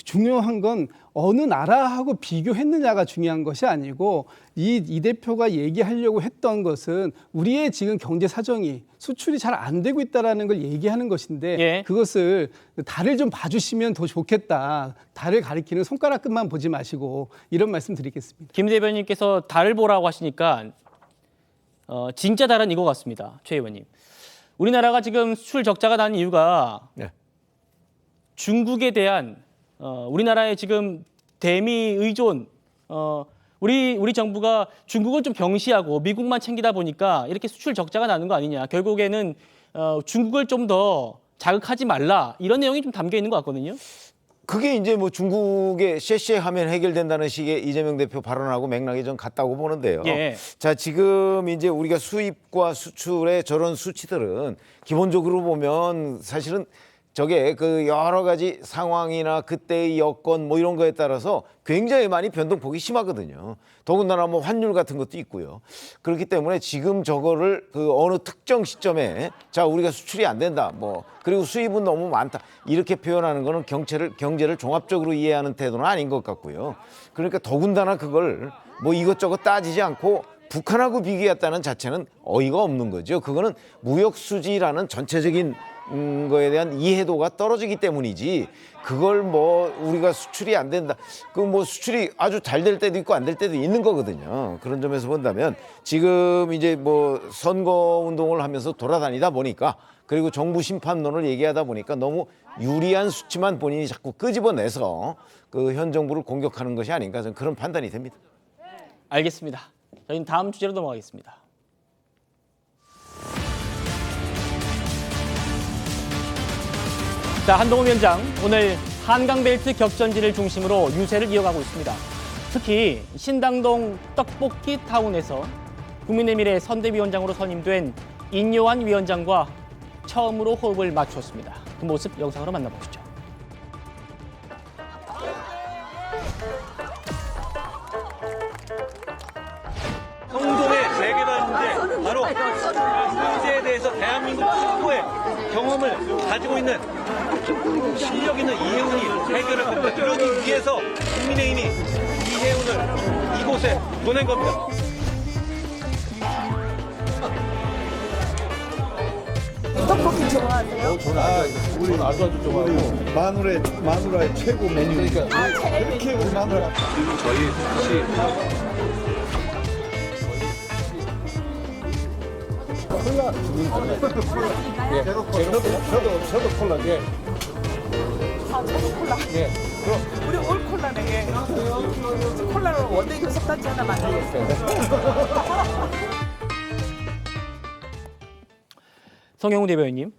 중요한 건 어느 나라하고 비교했느냐가 중요한 것이 아니고 이 대표가 얘기하려고 했던 것은 우리의 지금 경제 사정이 수출이 잘 안 되고 있다라는 걸 얘기하는 것인데 예. 그것을 달을 좀 봐주시면 더 좋겠다. 달을 가리키는 손가락 끝만 보지 마시고 이런 말씀 드리겠습니다. 김 대변인께서 달을 보라고 하시니까 진짜 달은 이거 같습니다. 최 의원님. 우리나라가 지금 수출 적자가 난 이유가 네. 중국에 대한 우리나라의 지금 대미 의존 우리 정부가 중국을 좀 경시하고 미국만 챙기다 보니까 이렇게 수출 적자가 나는 거 아니냐. 결국에는 중국을 좀 더 자극하지 말라 이런 내용이 좀 담겨 있는 것 같거든요. 그게 이제 뭐 중국에 쎄쎄하면 해결된다는 식의 이재명 대표 발언하고 맥락이 좀 같다고 보는데요. 예. 자, 지금 이제 우리가 수입과 수출의 저런 수치들은 기본적으로 보면 사실은 저게 그 여러 가지 상황이나 그때의 여건 뭐 이런 거에 따라서 굉장히 많이 변동폭이 심하거든요. 더군다나 뭐 환율 같은 것도 있고요. 그렇기 때문에 지금 저거를 그 어느 특정 시점에 자, 우리가 수출이 안 된다. 뭐 그리고 수입은 너무 많다. 이렇게 표현하는 거는 경제를 종합적으로 이해하는 태도는 아닌 것 같고요. 그러니까 더군다나 그걸 뭐 이것저것 따지지 않고 북한하고 비교했다는 자체는 어이가 없는 거죠. 그거는 무역 수지라는 전체적인 거에 대한 이해도가 떨어지기 때문이지 그걸 뭐 우리가 수출이 안 된다. 그 뭐 수출이 아주 잘 될 때도 있고 안 될 때도 있는 거거든요. 그런 점에서 본다면 지금 이제 뭐 선거 운동을 하면서 돌아다니다 보니까 그리고 정부 심판론을 얘기하다 보니까 너무 유리한 수치만 본인이 자꾸 끄집어내서 그 현 정부를 공격하는 것이 아닌가 저는 그런 판단이 됩니다. 알겠습니다. 저희는 다음 주제로 넘어가겠습니다. 자, 한동훈 위원장 오늘 한강벨트 격전지를 중심으로 유세를 이어가고 있습니다. 특히 신당동 떡볶이 타운에서 국민의 미래 선대위원장으로 선임된 인요한 위원장과 처음으로 호흡을 맞추었습니다. 그 모습 영상으로 만나보시죠. 성동의 재개발 문제, 바로 문제에 대해서 대한민국 최고의 경험을 가지고 있는 실력 있는 이해운이 해결할 겁니다. 그러기 위해서 국민의힘이 이해운을 이곳에 보낸 겁니다. 떡볶이 좋아하세요? 우리 아주 좋아하고 마누라의 최고 메뉴니까 그렇게 우리 마누라 그리고 저희 혹시 콜라 예, 저도 콜라 예. 아, 저도 콜라. 예. 우리 올 콜라네. 콜라로 원대교 석단지 하나 만들겠어요. 성영훈 대변인님,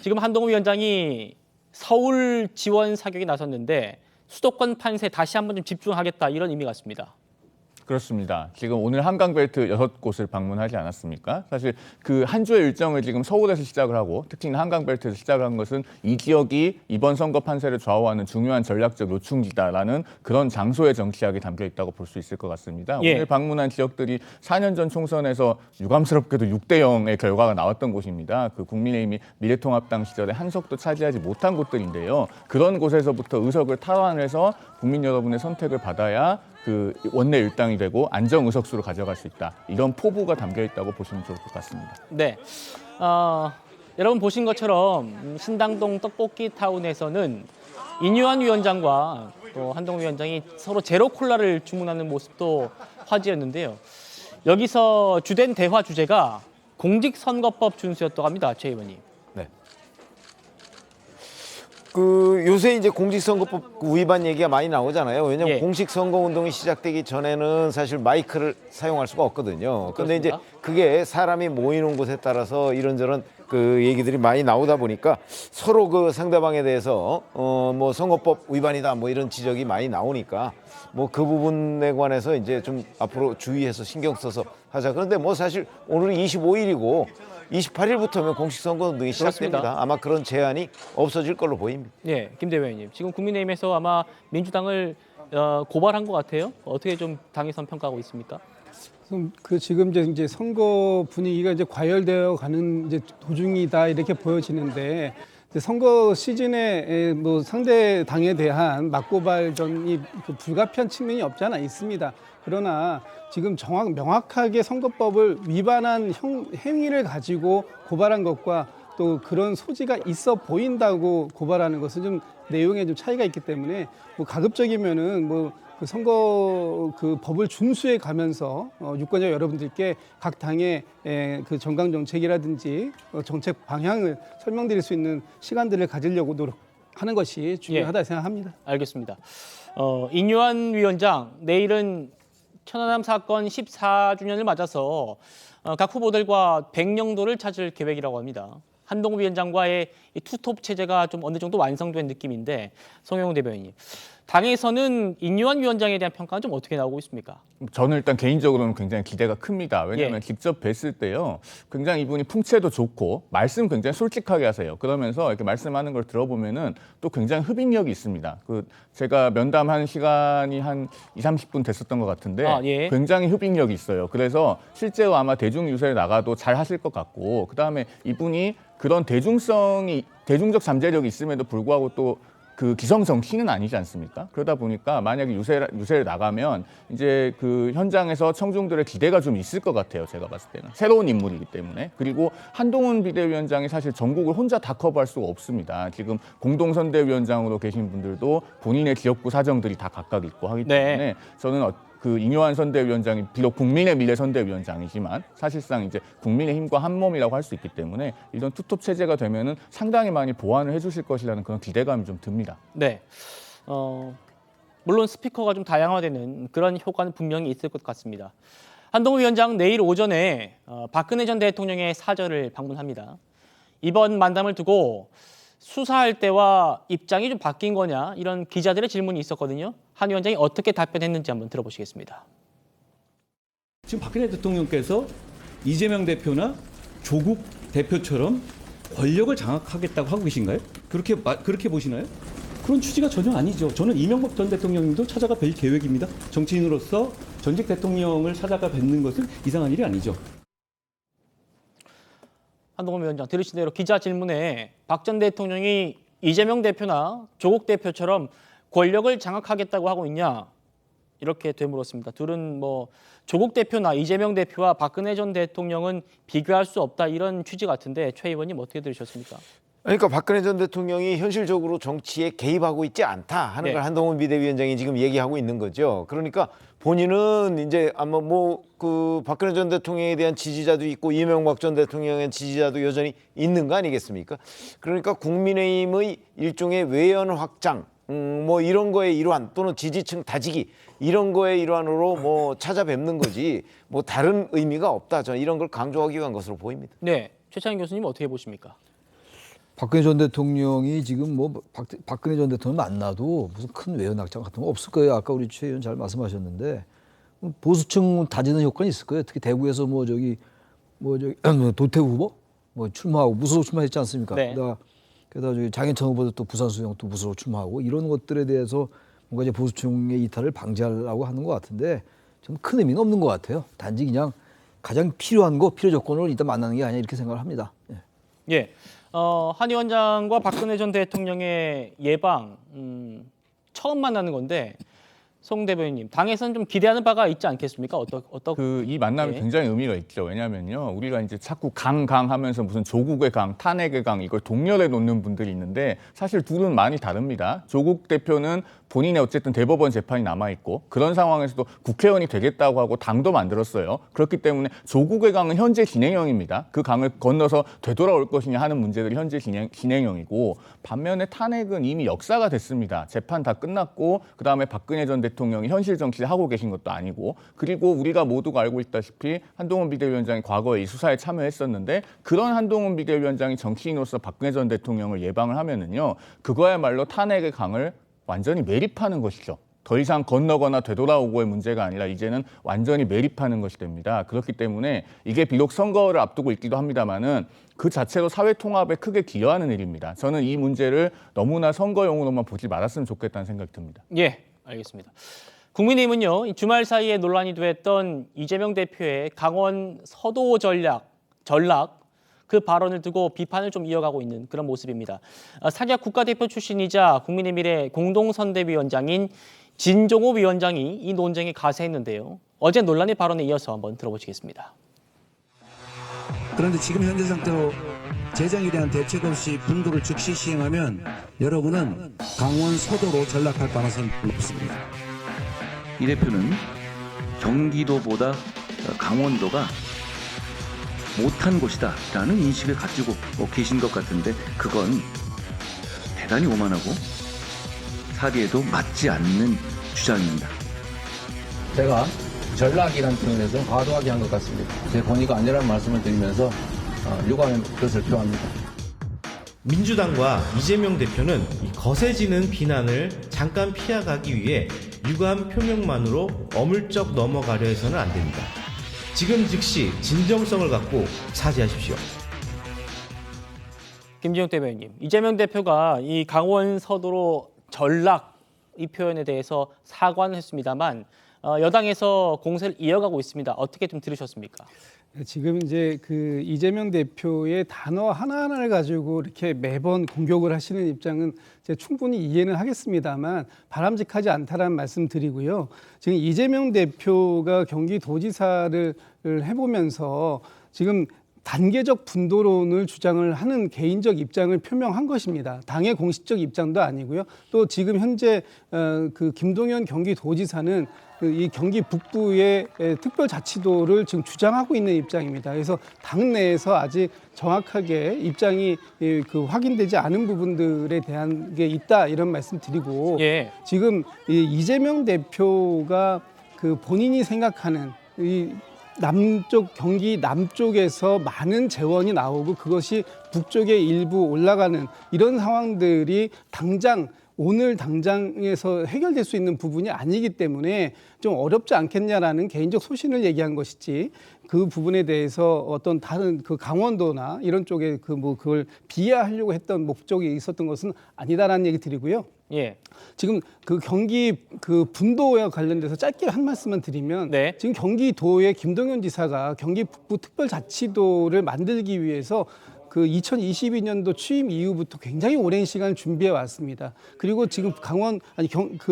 지금 한동훈 위원장이 서울 지원 사격에 나섰는데 수도권 판세 다시 한번 좀 집중하겠다 이런 의미 같습니다. 그렇습니다. 지금 오늘 한강벨트 6곳을 방문하지 않았습니까? 사실 그 한 주의 일정을 지금 서울에서 시작을 하고 특히 한강벨트에서 시작을 한 것은 이 지역이 이번 선거 판세를 좌우하는 중요한 전략적 요충지다라는 그런 장소의 정치학이 담겨 있다고 볼 수 있을 것 같습니다. 예. 오늘 방문한 지역들이 4년 전 총선에서 유감스럽게도 6대0의 결과가 나왔던 곳입니다. 그 국민의힘이 미래통합당 시절에 한석도 차지하지 못한 곳들인데요. 그런 곳에서부터 의석을 탈환해서 국민 여러분의 선택을 받아야 그 원내 일당이 되고 안정 의석수를 가져갈 수 있다. 이런 포부가 담겨 있다고 보시면 좋을 것 같습니다. 네, 여러분 보신 것처럼 신당동 떡볶이 타운에서는 인요한 위원장과 또 한동훈 위원장이 서로 제로 콜라를 주문하는 모습도 화제였는데요. 여기서 주된 대화 주제가 공직선거법 준수였다고 합니다. 최 의원님. 네. 그 요새 이제 공직선거법 위반 얘기가 많이 나오잖아요. 왜냐하면 예. 공직선거 운동이 시작되기 전에는 사실 마이크를 사용할 수가 없거든요. 그런데 이제 그렇습니다. 그게 사람이 모이는 곳에 따라서 이런저런 그 얘기들이 많이 나오다 보니까 서로 그 상대방에 대해서 뭐 선거법 위반이다 뭐 이런 지적이 많이 나오니까 뭐 그 부분에 관해서 이제 좀 앞으로 주의해서 신경 써서 하자. 그런데 뭐 사실 오늘이 25일이고 28일부터면 공식선거 운동이 시작됩니다. 그렇습니다. 아마 그런 제한이 없어질 걸로 보입니다. 예, 김 대변인님. 지금 국민의힘에서 아마 민주당을 고발한 것 같아요. 어떻게 좀 당에선 평가하고 있습니까? 그 지금 이제 선거 분위기가 이제 과열되어 가는 이제 도중이다 이렇게 보여지는데 이제 선거 시즌에 뭐 상대 당에 대한 맞고발전이 그 불가피한 측면이 없지 않아 있습니다. 그러나 지금 명확하게 선거법을 위반한 행위를 가지고 고발한 것과 또 그런 소지가 있어 보인다고 고발하는 것은 좀 내용에 좀 차이가 있기 때문에 뭐 가급적이면은 뭐 그 선거 그 법을 준수해 가면서 유권자 여러분들께 각 당의 그 정강 정책이라든지 정책 방향을 설명드릴 수 있는 시간들을 가지려고 노력하는 것이 중요하다 생각합니다. 알겠습니다. 인요한 위원장, 내일은 천안함 사건 14주년을 맞아서 각 후보들과 백령도를 찾을 계획이라고 합니다. 한동훈 위원장과의 이 투톱 체제가 좀 어느 정도 완성된 느낌인데 송영훈 대변인님, 당에서는 인요한 위원장에 대한 평가는 좀 어떻게 나오고 있습니까? 저는 일단 개인적으로는 굉장히 기대가 큽니다. 왜냐하면 직접 뵀을 때요, 굉장히 이분이 풍채도 좋고 말씀 굉장히 솔직하게 하세요. 그러면서 이렇게 말씀하는 걸 들어보면은 또 굉장히 흡인력이 있습니다. 그 제가 면담한 시간이 한 20-30분 됐었던 것 같은데 굉장히 흡인력이 있어요. 그래서 실제로 아마 대중 유세에 나가도 잘 하실 것 같고, 그다음에 이분이 그런 대중적 잠재력이 있음에도 불구하고 또 그 기성 정치는 아니지 않습니까? 그러다 보니까 만약에 유세를 나가면 이제 그 현장에서 청중들의 기대가 좀 있을 것 같아요. 제가 봤을 때는 새로운 인물이기 때문에. 그리고 한동훈 비대위원장이 사실 전국을 혼자 다 커버할 수가 없습니다. 지금 공동선대위원장으로 계신 분들도 본인의 지역구 사정들이 다 각각 있고 하기 때문에 저는 그 인요한 선대위원장이 비록 국민의 미래 선대위원장이지만 사실상 이제 국민의힘과 한 몸이라고 할 수 있기 때문에 이런 투톱 체제가 되면은 상당히 많이 보완을 해주실 것이라는 그런 기대감이 좀 듭니다. 네, 물론 스피커가 좀 다양화되는 그런 효과는 분명히 있을 것 같습니다. 한동훈 위원장 내일 오전에 박근혜 전 대통령의 사저를 방문합니다. 이번 만남을 두고 수사할 때와 입장이 좀 바뀐 거냐 이런 기자들의 질문이 있었거든요. 한 위원장이 어떻게 답변했는지 한번 들어보시겠습니다. 지금 박근혜 대통령께서 이재명 대표나 조국 대표처럼 권력을 장악하겠다고 하고 계신가요? 그렇게 보시나요? 그런 취지가 전혀 아니죠. 저는 이명박 전 대통령님도 찾아가 뵐 계획입니다. 정치인으로서 전직 대통령을 찾아가 뵙는 것은 이상한 일이 아니죠. 한동훈 위원장, 들으신 대로 기자 질문에 박 전 대통령이 이재명 대표나 조국 대표처럼 권력을 장악하겠다고 하고 있냐 이렇게 되물었습니다. 둘은 뭐 조국 대표나 이재명 대표와 박근혜 전 대통령은 비교할 수 없다 이런 취지 같은데 최 의원님 어떻게 들으셨습니까? 그러니까 박근혜 전 대통령이 현실적으로 정치에 개입하고 있지 않다 하는 걸 한동훈 비대위원장이 지금 얘기하고 있는 거죠. 그러니까 본인은 이제 아마 뭐 그 박근혜 전 대통령에 대한 지지자도 있고 이명박 전 대통령의 지지자도 여전히 있는 거 아니겠습니까? 그러니까 국민의힘의 일종의 외연 확장 뭐 이런 거의 일환 또는 지지층 다지기 이런 거의 일환으로 뭐 찾아뵙는 거지 뭐 다른 의미가 없다. 저는 이런 걸 강조하기 위한 것으로 보입니다. 네, 최창인 교수님 어떻게 보십니까? 박근혜 전 대통령이 지금 뭐 박근혜 전 대통령 만나도 무슨 큰 외연 확장 같은 거 없을 거예요. 아까 우리 최 의원 잘 말씀하셨는데 보수층 다지는 효과는 있을 거예요. 특히 대구에서 뭐 저기 도태우 후보 뭐 출마하고 무소속 출마했지 않습니까? 네. 게다가 저기 장현찬 후보도 또 부산 수영 또 무소속 출마하고 이런 것들에 대해서 뭔가 이제 보수층의 이탈을 방지하려고 하는 것 같은데 좀 큰 의미는 없는 것 같아요. 단지 그냥 가장 필요한 거 필요 조건을 일단 만나는 게 아니냐 이렇게 생각을 합니다. 예. 한 위원장과 박근혜 전 대통령의 예방 처음 만나는 건데 송 대변인님, 당에서는 좀 기대하는 바가 있지 않겠습니까? 이 만남이 예. 굉장히 의미가 있죠. 왜냐하면요, 우리가 이제 자꾸 강하면서 무슨 조국의 강, 탄핵의 강 이걸 동렬해 놓는 분들이 있는데 사실 둘은 많이 다릅니다. 조국 대표는 본인의 어쨌든 대법원 재판이 남아 있고 그런 상황에서도 국회의원이 되겠다고 하고 당도 만들었어요. 그렇기 때문에 조국의 강은 현재 진행형입니다. 그 강을 건너서 되돌아올 것이냐 하는 문제들이 현재 진행형이고, 반면에 탄핵은 이미 역사가 됐습니다. 재판 다 끝났고 그다음에 박근혜 전 대통령이 현실 정치를 하고 계신 것도 아니고, 그리고 우리가 모두가 알고 있다시피 한동훈 비대위원장이 과거에 이 수사에 참여했었는데 그런 한동훈 비대위원장이 정치인으로서 박근혜 전 대통령을 예방을 하면은요, 그거야말로 탄핵의 강을 완전히 매립하는 것이죠. 더 이상 건너거나 되돌아오고의 문제가 아니라 이제는 완전히 매립하는 것이 됩니다. 그렇기 때문에 이게 비록 선거를 앞두고 있기도 합니다만은 그 자체로 사회 통합에 크게 기여하는 일입니다. 저는 이 문제를 너무나 선거용으로만 보지 말았으면 좋겠다는 생각이 듭니다. 예, 알겠습니다. 국민의힘은요, 주말 사이에 논란이 됐던 이재명 대표의 강원 서도 전락 그 발언을 두고 비판을 좀 이어가고 있는 그런 모습입니다. 사기학 국가대표 출신이자 국민의미래 공동선대위원장인 진종호 위원장이 이 논쟁에 가세했는데요. 어제 논란의 발언에 이어서 한번 들어보시겠습니다. 그런데 지금 현재 상태로 재정에 대한 대책 없이 분도를 즉시 시행하면 여러분은 강원 서도로 전락할 가능성이 높습니다. 이 대표는 경기도보다 강원도가 못한 곳이다 라는 인식을 가지고 계신 것 같은데, 그건 대단히 오만하고 사리에도 맞지 않는 주장입니다. 제가 전락이라는 표현에서 과도하게 한 것 같습니다. 제 권위가 아니라는 말씀을 드리면서 유감의 뜻을 표합니다. 민주당과 이재명 대표는 이 거세지는 비난을 잠깐 피해가기 위해 유감 표명만으로 어물쩍 넘어가려 해서는 안 됩니다. 지금 즉시 진정성을 갖고 사죄하십시오. 김지용 대변인님, 이재명 대표가 이 강원 서도로 전락 이 표현에 대해서 사과는 했습니다만 여당에서 공세를 이어가고 있습니다. 어떻게 좀 들으셨습니까? 지금 이제 그 이재명 대표의 단어 하나하나를 가지고 이렇게 매번 공격을 하시는 입장은 제가 충분히 이해는 하겠습니다만 바람직하지 않다라는 말씀 드리고요. 지금 이재명 대표가 경기도지사를 해보면서 지금 단계적 분도론을 주장을 하는 개인적 입장을 표명한 것입니다. 당의 공식적 입장도 아니고요. 또 지금 현재 그 김동연 경기도지사는 이 경기 북부의 특별자치도를 지금 주장하고 있는 입장입니다. 그래서 당 내에서 아직 정확하게 입장이 그 확인되지 않은 부분들에 대한 게 있다, 이런 말씀 드리고, 예. 지금 이재명 대표가 그 본인이 생각하는 이 남쪽, 경기 남쪽에서 많은 재원이 나오고 그것이 북쪽에 일부 올라가는 이런 상황들이 오늘 당장에서 해결될 수 있는 부분이 아니기 때문에 좀 어렵지 않겠냐라는 개인적 소신을 얘기한 것이지, 그 부분에 대해서 어떤 다른 그 강원도나 이런 쪽에 그걸 비하하려고 했던 목적이 있었던 것은 아니다라는 얘기 드리고요. 예. 지금 그 경기 그 분도와 관련돼서 짧게 한 말씀만 드리면, 네. 지금 경기도의 김동연 지사가 경기 북부 특별자치도를 만들기 위해서 그 2022년도 취임 이후부터 굉장히 오랜 시간 준비해 왔습니다. 그리고 지금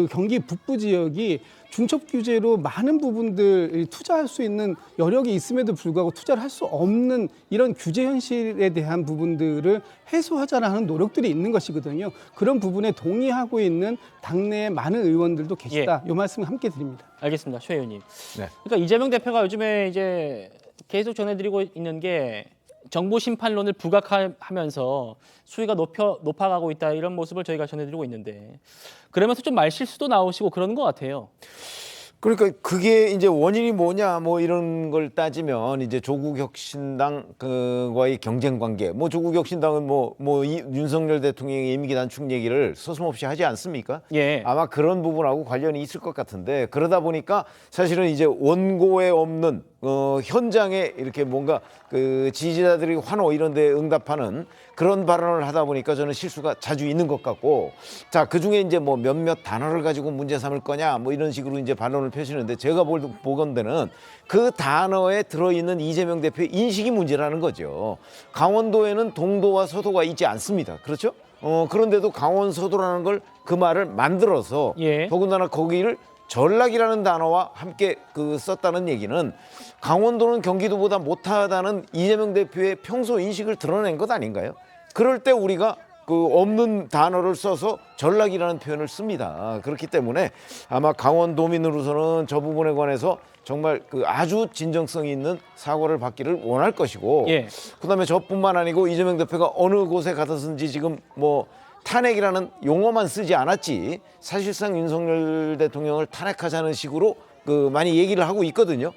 경기 북부 지역이 중첩 규제로 많은 부분들 투자할 수 있는 여력이 있음에도 불구하고 투자를 할 수 없는 이런 규제 현실에 대한 부분들을 해소하자라는 노력들이 있는 것이거든요. 그런 부분에 동의하고 있는 당내의 많은 의원들도 계시다. 이 말씀을 함께 드립니다. 알겠습니다. 최 의원님. 네. 그러니까 이재명 대표가 요즘에 이제 계속 전해드리고 있는 게 정부 심판론을 부각하면서 수위가 높아가고 있다, 이런 모습을 저희가 전해드리고 있는데, 그러면서 좀 말실수도 나오시고 그러는 것 같아요. 그러니까 그게 이제 원인이 뭐냐 뭐 이런 걸 따지면 이제 조국혁신당과의 경쟁 관계, 뭐 조국혁신당은 윤석열 대통령의 임기 단축 얘기를 서슴없이 하지 않습니까? 예. 아마 그런 부분하고 관련이 있을 것 같은데, 그러다 보니까 사실은 이제 원고에 없는 현장에 이렇게 뭔가 그 지지자들이 환호 이런 데 응답하는 그런 발언을 하다 보니까 저는 실수가 자주 있는 것 같고, 자, 그중에 이제 뭐 몇몇 단어를 가지고 문제 삼을 거냐 뭐 이런 식으로 이제 반론을 펴시는데, 제가 보건대는 그 단어에 들어있는 이재명 대표의 인식이 문제라는 거죠. 강원도에는 동도와 서도가 있지 않습니다. 그렇죠? 그런데도 강원 서도라는 걸 그 말을 만들어서 더군다나 거기를 전락이라는 단어와 함께 썼다는 얘기는 강원도는 경기도보다 못하다는 이재명 대표의 평소 인식을 드러낸 것 아닌가요? 그럴 때 우리가 없는 단어를 써서 전락이라는 표현을 씁니다. 그렇기 때문에 아마 강원도민으로서는 저 부분에 관해서 정말 아주 진정성 있는 사과를 받기를 원할 것이고, 예. 그다음에 저뿐만 아니고 이재명 대표가 어느 곳에 가서든지 지금 탄핵이라는 용어만 쓰지 않았지 사실상 윤석열 대통령을 탄핵하자는 식으로 많이 얘기를 하고 있거든요.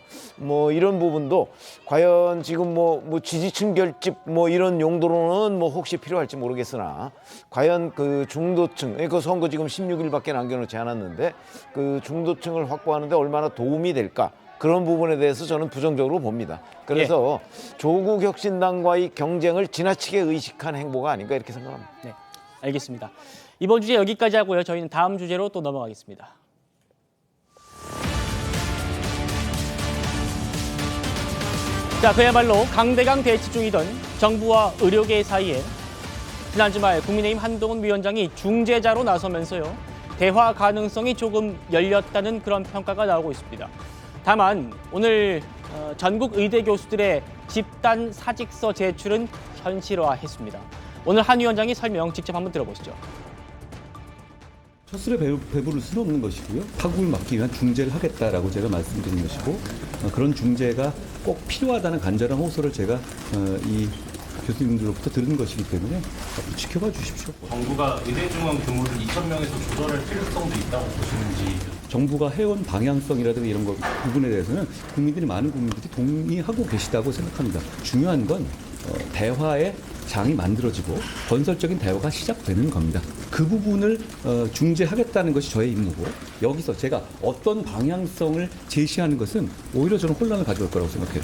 이런 부분도 과연 지금 지지층 결집 이런 용도로는 혹시 필요할지 모르겠으나 과연 중도층, 선거 지금 16일밖에 남겨놓지 않았는데 중도층을 확보하는데 얼마나 도움이 될까? 그런 부분에 대해서 저는 부정적으로 봅니다. 그래서 조국 혁신당과의 경쟁을 지나치게 의식한 행보가 아닌가 이렇게 생각합니다. 네, 알겠습니다. 이번 주제 여기까지 하고요. 저희는 다음 주제로 또 넘어가겠습니다. 자, 그야말로 강대강 대치 중이던 정부와 의료계 사이에 지난 주말 국민의힘 한동훈 위원장이 중재자로 나서면서요. 대화 가능성이 조금 열렸다는 그런 평가가 나오고 있습니다. 다만 오늘 전국 의대 교수들의 집단 사직서 제출은 현실화했습니다. 오늘 한 위원장이 설명 직접 한번 들어보시죠. 첫술에 배부를 수는 없는 것이고요. 파국을 막기 위한 중재를 하겠다라고 제가 말씀드린 것이고, 그런 중재가 꼭 필요하다는 간절한 호소를 제가 이 교수님들로부터 들은 것이기 때문에 지켜봐 주십시오. 정부가 의대 중원 규모를 2,000명에서 조절할 필요성도 있다고 보시는지. 정부가 해온 방향성이라든가 이런 부분에 대해서는 많은 국민들이 동의하고 계시다고 생각합니다. 중요한 건 대화의 장이 만들어지고 건설적인 대화가 시작되는 겁니다. 그 부분을 중재하겠다는 것이 저의 임무고, 여기서 제가 어떤 방향성을 제시하는 것은 오히려 저는 혼란을 가져올 거라고 생각해요.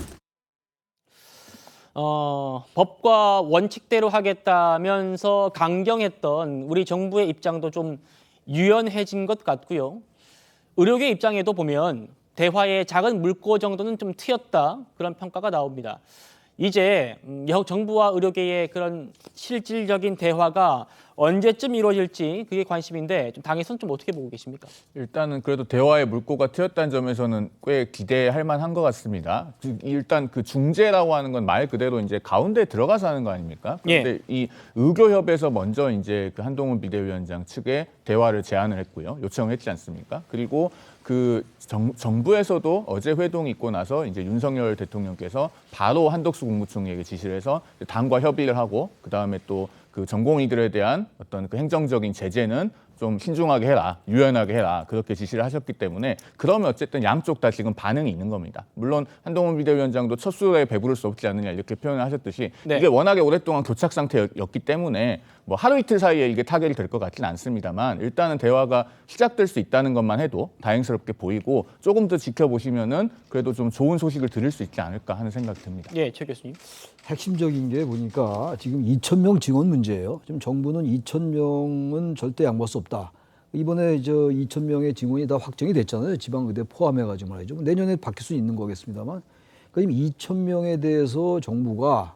법과 원칙대로 하겠다면서 강경했던 우리 정부의 입장도 좀 유연해진 것 같고요. 의료계 입장에도 보면 대화의 작은 물꼬 정도는 좀 트였다, 그런 평가가 나옵니다. 이제 정부와 의료계의 그런 실질적인 대화가 언제쯤 이루어질지 그게 관심인데 당에서는 좀 어떻게 보고 계십니까? 일단은 그래도 대화의 물꼬가 트였다는 점에서는 꽤 기대할 만한 것 같습니다. 일단 중재라고 하는 건 말 그대로 이제 가운데 들어가서 하는 거 아닙니까? 그런데 이 의교협에서 먼저 이제 한동훈 비대위원장 측에 대화를 제안을 했고요, 요청을 했지 않습니까? 그리고 정부에서도 어제 회동이 있고 나서 이제 윤석열 대통령께서 바로 한덕수 국무총리에게 지시를 해서 당과 협의를 하고, 그 다음에 또 전공의들에 대한 어떤 행정적인 제재는 좀 신중하게 해라, 유연하게 해라, 그렇게 지시를 하셨기 때문에 그러면 어쨌든 양쪽 다 지금 반응이 있는 겁니다. 물론 한동훈 비대위원장도 첫 술에 배부를 수 없지 않느냐 이렇게 표현을 하셨듯이 이게 워낙에 오랫동안 교착 상태였기 때문에 하루 이틀 사이에 이게 타결이 될 것 같지는 않습니다만, 일단은 대화가 시작될 수 있다는 것만 해도 다행스럽게 보이고, 조금 더 지켜보시면은 그래도 좀 좋은 소식을 들을 수 있지 않을까 하는 생각이 듭니다. 예, 최 교수님. 핵심적인 게 보니까 지금 2,000명 증원 문제예요. 지금 정부는 2,000명은 절대 양보할 수 없다. 이번에 2,000명의 증원이 다 확정이 됐잖아요. 지방의대 포함해가지고 말이죠. 내년에 바뀔 수 있는 거겠습니다만, 그러니까 2,000명에 대해서 정부가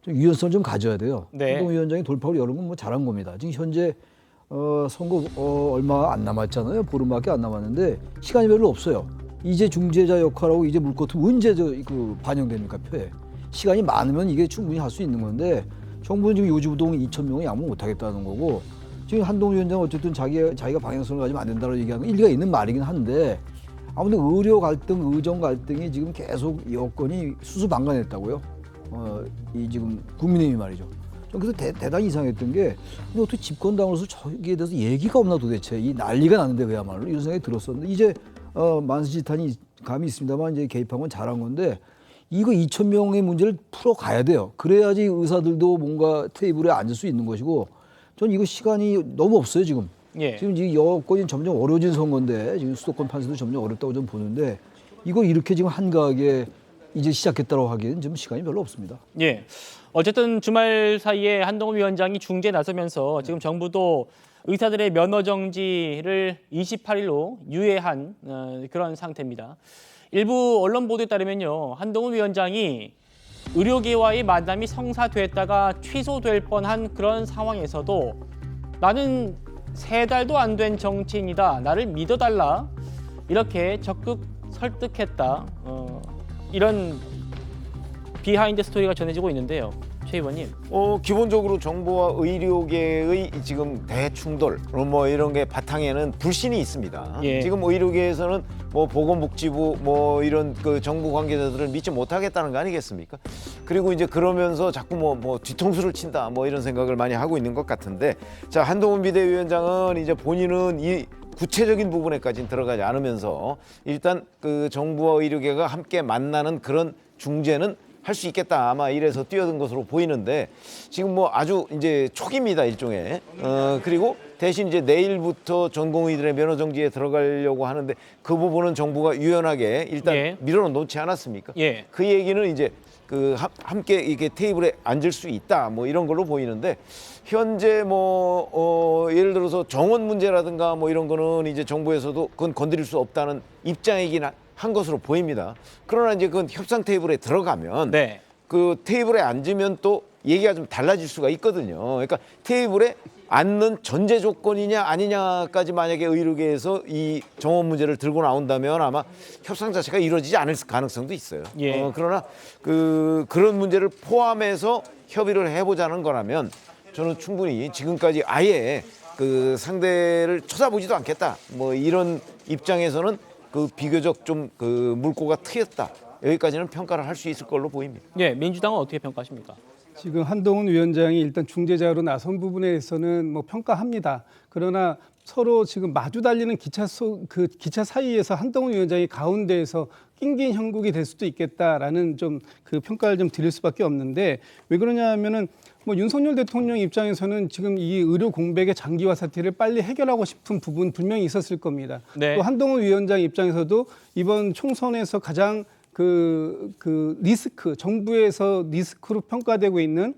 좀 유연성을 좀 가져야 돼요. 한동훈 위원장이 돌파구를 열은 건 잘한 겁니다. 지금 현재 선거 얼마 안 남았잖아요. 보름밖에 안 남았는데 시간이 별로 없어요. 이제 중재자 역할하고 이제 물꼬트 언제 반영됩니까, 표에. 시간이 많으면 이게 충분히 할 수 있는 건데, 정부는 지금 요지부동 2,000명을 양보 못 하겠다는 거고, 지금 한동훈 위원장은 어쨌든 자기가 방향성을 가지면 안 된다고 얘기하는 건 일리가 있는 말이긴 한데, 아무튼 의료 갈등, 의정 갈등이 지금 계속 여건이 수수방관했다고요. 이 지금 국민의힘이 말이죠. 그래서 대단히 이상했던 게, 근데 어떻게 집권당으로서 저기에 대해서 얘기가 없나 도대체, 이 난리가 나는데 그야말로 이런 생각이 들었었는데, 이제 만수지탄이 감이 있습니다만 이제 개입한 건 잘한 건데, 이거 2,000명의 문제를 풀어가야 돼요. 그래야지 의사들도 뭔가 테이블에 앉을 수 있는 것이고, 전 이거 시간이 너무 없어요 지금. 지금 여건이 점점 어려워진 선거인데, 지금 수도권 판세도 점점 어렵다고 좀 보는데, 이거 이렇게 지금 한가하게 이제 시작했다고 하기에는 지금 시간이 별로 없습니다. 예. 어쨌든 주말 사이에 한동훈 위원장이 중재에 나서면서 지금 정부도 의사들의 면허 정지를 28일로 유예한 그런 상태입니다. 일부 언론 보도에 따르면요, 한동훈 위원장이 의료계와의 만남이 성사됐다가 취소될 뻔한 그런 상황에서도 나는 3달도 안 된 정치인이다, 나를 믿어달라, 이렇게 적극 설득했다. 이런 비하인드 스토리가 전해지고 있는데요. 최 의원님. 기본적으로 정부와 의료계의 지금 대충돌 뭐 이런 게 바탕에는 불신이 있습니다. 예. 지금 의료계에서는 뭐 보건복지부 뭐 이런 그 정부 관계자들을 믿지 못하겠다는 거 아니겠습니까? 그리고 이제 그러면서 자꾸 뭐 뒤통수를 친다 뭐 이런 생각을 많이 하고 있는 것 같은데, 자, 한동훈 비대위원장은 이제 본인은 이 구체적인 부분에까지는 들어가지 않으면서 일단 그 정부와 의료계가 함께 만나는 그런 중재는 할 수 있겠다, 아마 이래서 뛰어든 것으로 보이는데, 지금 뭐 아주 이제 초기입니다, 일종의. 그리고 대신 이제 내일부터 전공의들의 면허 정지에 들어가려고 하는데 그 부분은 정부가 유연하게 일단 예. 밀어놓지 않았습니까? 예. 그 얘기는 이제 그 함께 이게 테이블에 앉을 수 있다, 뭐 이런 걸로 보이는데, 현재 뭐 예를 들어서 정원 문제라든가 뭐 이런 거는 이제 정부에서도 그건 건드릴 수 없다는 입장이긴 한 것으로 보입니다. 그러나 이제 그 협상 테이블에 들어가면 네. 그 테이블에 앉으면 또 얘기가 좀 달라질 수가 있거든요. 그러니까 테이블에 앉는 전제 조건이냐 아니냐까지 만약에 의료계에서 이 정원 문제를 들고 나온다면 아마 협상 자체가 이루어지지 않을 가능성도 있어요. 예. 그러나 그런 문제를 포함해서 협의를 해보자는 거라면 저는 충분히 지금까지 아예 그 상대를 쳐다보지도 않겠다, 뭐 이런 입장에서는 그 비교적 좀 그 물꼬가 트였다, 여기까지는 평가를 할 수 있을 걸로 보입니다. 예, 민주당은 어떻게 평가하십니까? 지금 한동훈 위원장이 일단 중재자로 나선 부분에서는 뭐 평가합니다. 그러나 서로 지금 마주 달리는 기차 사이에서 한동훈 위원장이 가운데에서 낑긴 형국이 될 수도 있겠다라는 좀 그 평가를 좀 드릴 수밖에 없는데, 왜 그러냐면은 뭐 윤석열 대통령 입장에서는 지금 이 의료 공백의 장기화 사태를 빨리 해결하고 싶은 부분 분명히 있었을 겁니다. 네. 또 한동훈 위원장 입장에서도 이번 총선에서 가장 그 리스크, 정부에서 리스크로 평가되고 있는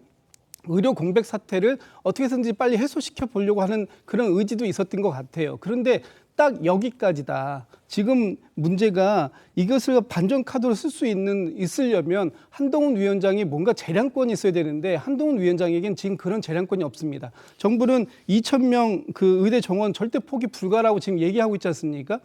의료 공백 사태를 어떻게 해서든지 빨리 해소시켜 보려고 하는 그런 의지도 있었던 것 같아요. 그런데 딱 여기까지다. 지금 문제가 이것을 반전 카드로 쓸 수 있으려면 한동훈 위원장이 뭔가 재량권이 있어야 되는데, 한동훈 위원장에겐 지금 그런 재량권이 없습니다. 정부는 2,000명 그 의대 정원 절대 포기 불가라고 지금 얘기하고 있지 않습니까?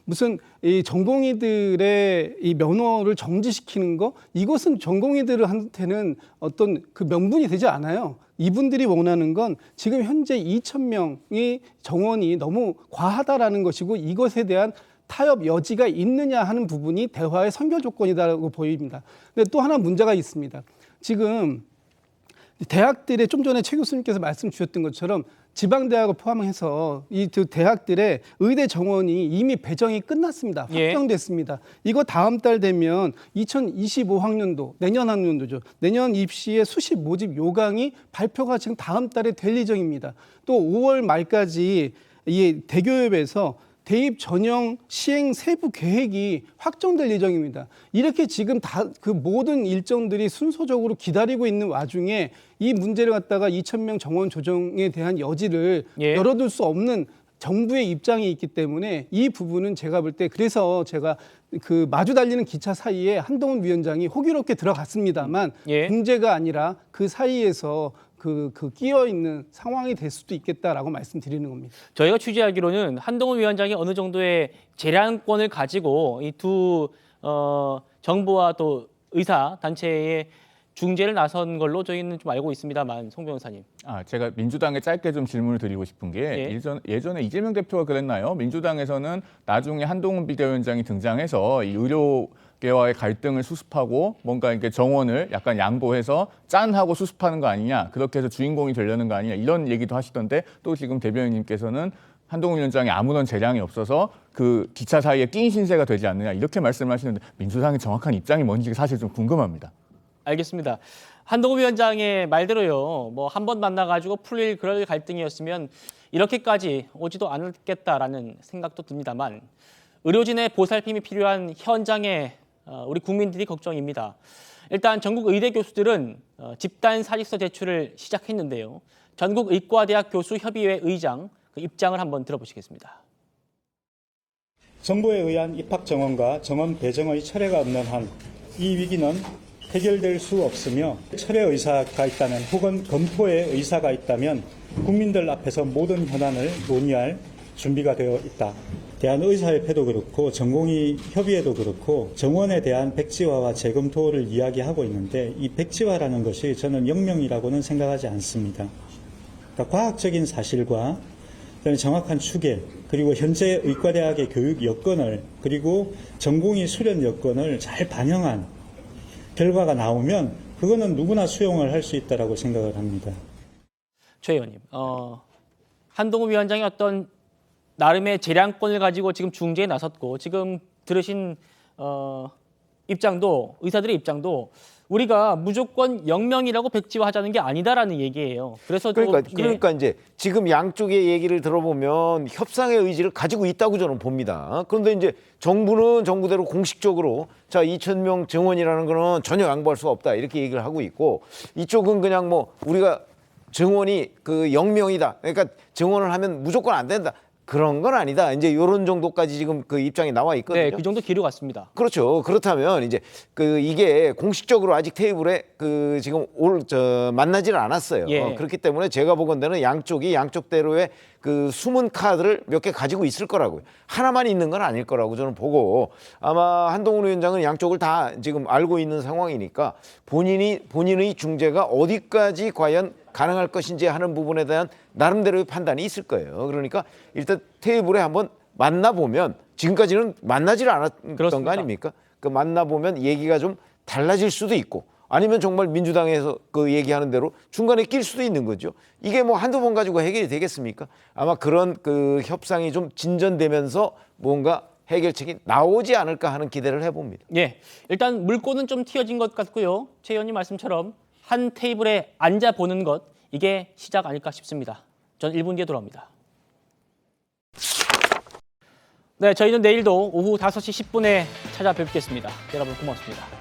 무슨 이 전공의들의 이 면허를 정지시키는 거, 이것은 전공의들한테는 어떤 그 명분이 되지 않아요. 이분들이 원하는 건 지금 현재 2,000명이 정원이 너무 과하다라는 것이고, 이것에 대한 타협 여지가 있느냐 하는 부분이 대화의 선결 조건이라고 보입니다. 근데 또 하나 문제가 있습니다. 지금 대학들의, 좀 전에 최 교수님께서 말씀 주셨던 것처럼 지방대학을 포함해서 이 두 대학들의 의대 정원이 이미 배정이 끝났습니다. 확정됐습니다. 이거 다음 달 되면 2025학년도, 내년 학년도죠. 내년 입시의 수시 모집 요강이 발표가 지금 다음 달에 될 예정입니다. 또 5월 말까지 이 대교협에서 대입 전형 시행 세부 계획이 확정될 예정입니다. 이렇게 지금 다 그 모든 일정들이 순서적으로 기다리고 있는 와중에 이 문제를 갖다가 2,000명 정원 조정에 대한 여지를 열어둘 수 없는 정부의 입장이 있기 때문에 이 부분은 제가 볼 때, 그래서 제가 그 마주 달리는 기차 사이에 한동훈 위원장이 호기롭게 들어갔습니다만 문제가 아니라 그 사이에서 그 끼어 있는 상황이 될 수도 있겠다라고 말씀드리는 겁니다. 저희가 취재하기로는 한동훈 위원장이 어느 정도의 재량권을 가지고 이 두 정부와 또 의사 단체의 중재를 나선 걸로 저희는 좀 알고 있습니다만, 송 변호사님. 제가 민주당에 짧게 좀 질문을 드리고 싶은 게, 예전에 이재명 대표가 그랬나요? 민주당에서는 나중에 한동훈 비대위원장이 등장해서 이 의료계와의 갈등을 수습하고 뭔가 이렇게 정원을 약간 양보해서 짠하고 수습하는 거 아니냐, 그렇게 해서 주인공이 되려는 거 아니냐, 이런 얘기도 하시던데, 또 지금 대변인님께서는 한동훈 위원장이 아무런 재량이 없어서 그 기차 사이에 낀 신세가 되지 않느냐, 이렇게 말씀하시는데 민주당의 정확한 입장이 뭔지 사실 좀 궁금합니다. 알겠습니다. 한동훈 위원장의 말대로요, 뭐 한 번 만나가지고 풀릴 그럴 갈등이었으면 이렇게까지 오지도 않았겠다라는 생각도 듭니다만, 의료진의 보살핌이 필요한 현장의 우리 국민들이 걱정입니다. 일단 전국 의대 교수들은 집단 사직서 제출을 시작했는데요. 전국 의과대학 교수 협의회 의장 그 입장을 한번 들어보시겠습니다. 정부에 의한 입학 정원과 정원 배정의 철회가 없는 한 이 위기는 해결될 수 없으며, 철회 의사가 있다면 혹은 검토의 의사가 있다면 국민들 앞에서 모든 현안을 논의할 준비가 되어 있다. 대한의사협회도 그렇고 전공의 협의회도 그렇고 정원에 대한 백지화와 재검토를 이야기하고 있는데 이 백지화라는 것이 저는 혁명이라고는 생각하지 않습니다. 그러니까 과학적인 사실과 그다음에 정확한 추계 그리고 현재 의과대학의 교육 여건을 그리고 전공의 수련 여건을 잘 반영한 결과가 나오면 그거는 누구나 수용을 할 수 있다라고 생각을 합니다. 최 의원님, 한동훈 위원장이 어떤 나름의 재량권을 가지고 지금 중재에 나섰고 지금 들으신 입장도 의사들의 입장도 우리가 무조건 영명이라고 백지화하자는 게 아니다라는 얘기예요. 그래서 그러니까 이제 지금 양쪽의 얘기를 들어보면 협상의 의지를 가지고 있다고 저는 봅니다. 그런데 이제 정부는 정부대로 공식적으로 자 2,000명 정원이라는 거는 전혀 양보할 수가 없다 이렇게 얘기를 하고 있고 이쪽은 그냥 뭐 우리가 정원이 그 영명이다. 그러니까 정원을 하면 무조건 안 된다. 그런 건 아니다. 이제 이런 정도까지 지금 그 입장이 나와 있거든요. 네, 그 정도 기류 같습니다. 그렇죠. 그렇다면 이제 그 이게 공식적으로 아직 테이블에 그 지금 만나지는 않았어요. 예. 그렇기 때문에 제가 보건대는 양쪽이 양쪽대로의 그 숨은 카드를 몇 개 가지고 있을 거라고요. 하나만 있는 건 아닐 거라고 저는 보고 아마 한동훈 위원장은 양쪽을 다 지금 알고 있는 상황이니까 본인의 중재가 어디까지 과연 가능할 것인지 하는 부분에 대한 나름대로의 판단이 있을 거예요. 그러니까 일단 테이블에 한번 만나보면 지금까지는 만나지를 않았던 그렇습니다. 거 아닙니까? 그 만나보면 얘기가 좀 달라질 수도 있고 아니면 정말 민주당에서 그 얘기하는 대로 중간에 낄 수도 있는 거죠. 이게 뭐 한두 번 가지고 해결이 되겠습니까? 아마 그런 그 협상이 좀 진전되면서 뭔가 해결책이 나오지 않을까 하는 기대를 해봅니다. 예, 일단 물꼬는 좀 튀어진 것 같고요. 최 의원님 말씀처럼 한 테이블에 앉아보는 것, 이게 시작 아닐까 싶습니다. 전 1분 뒤에 돌아옵니다. 네, 저희는 내일도 오후 5시 10분에 찾아뵙겠습니다. 여러분 고맙습니다.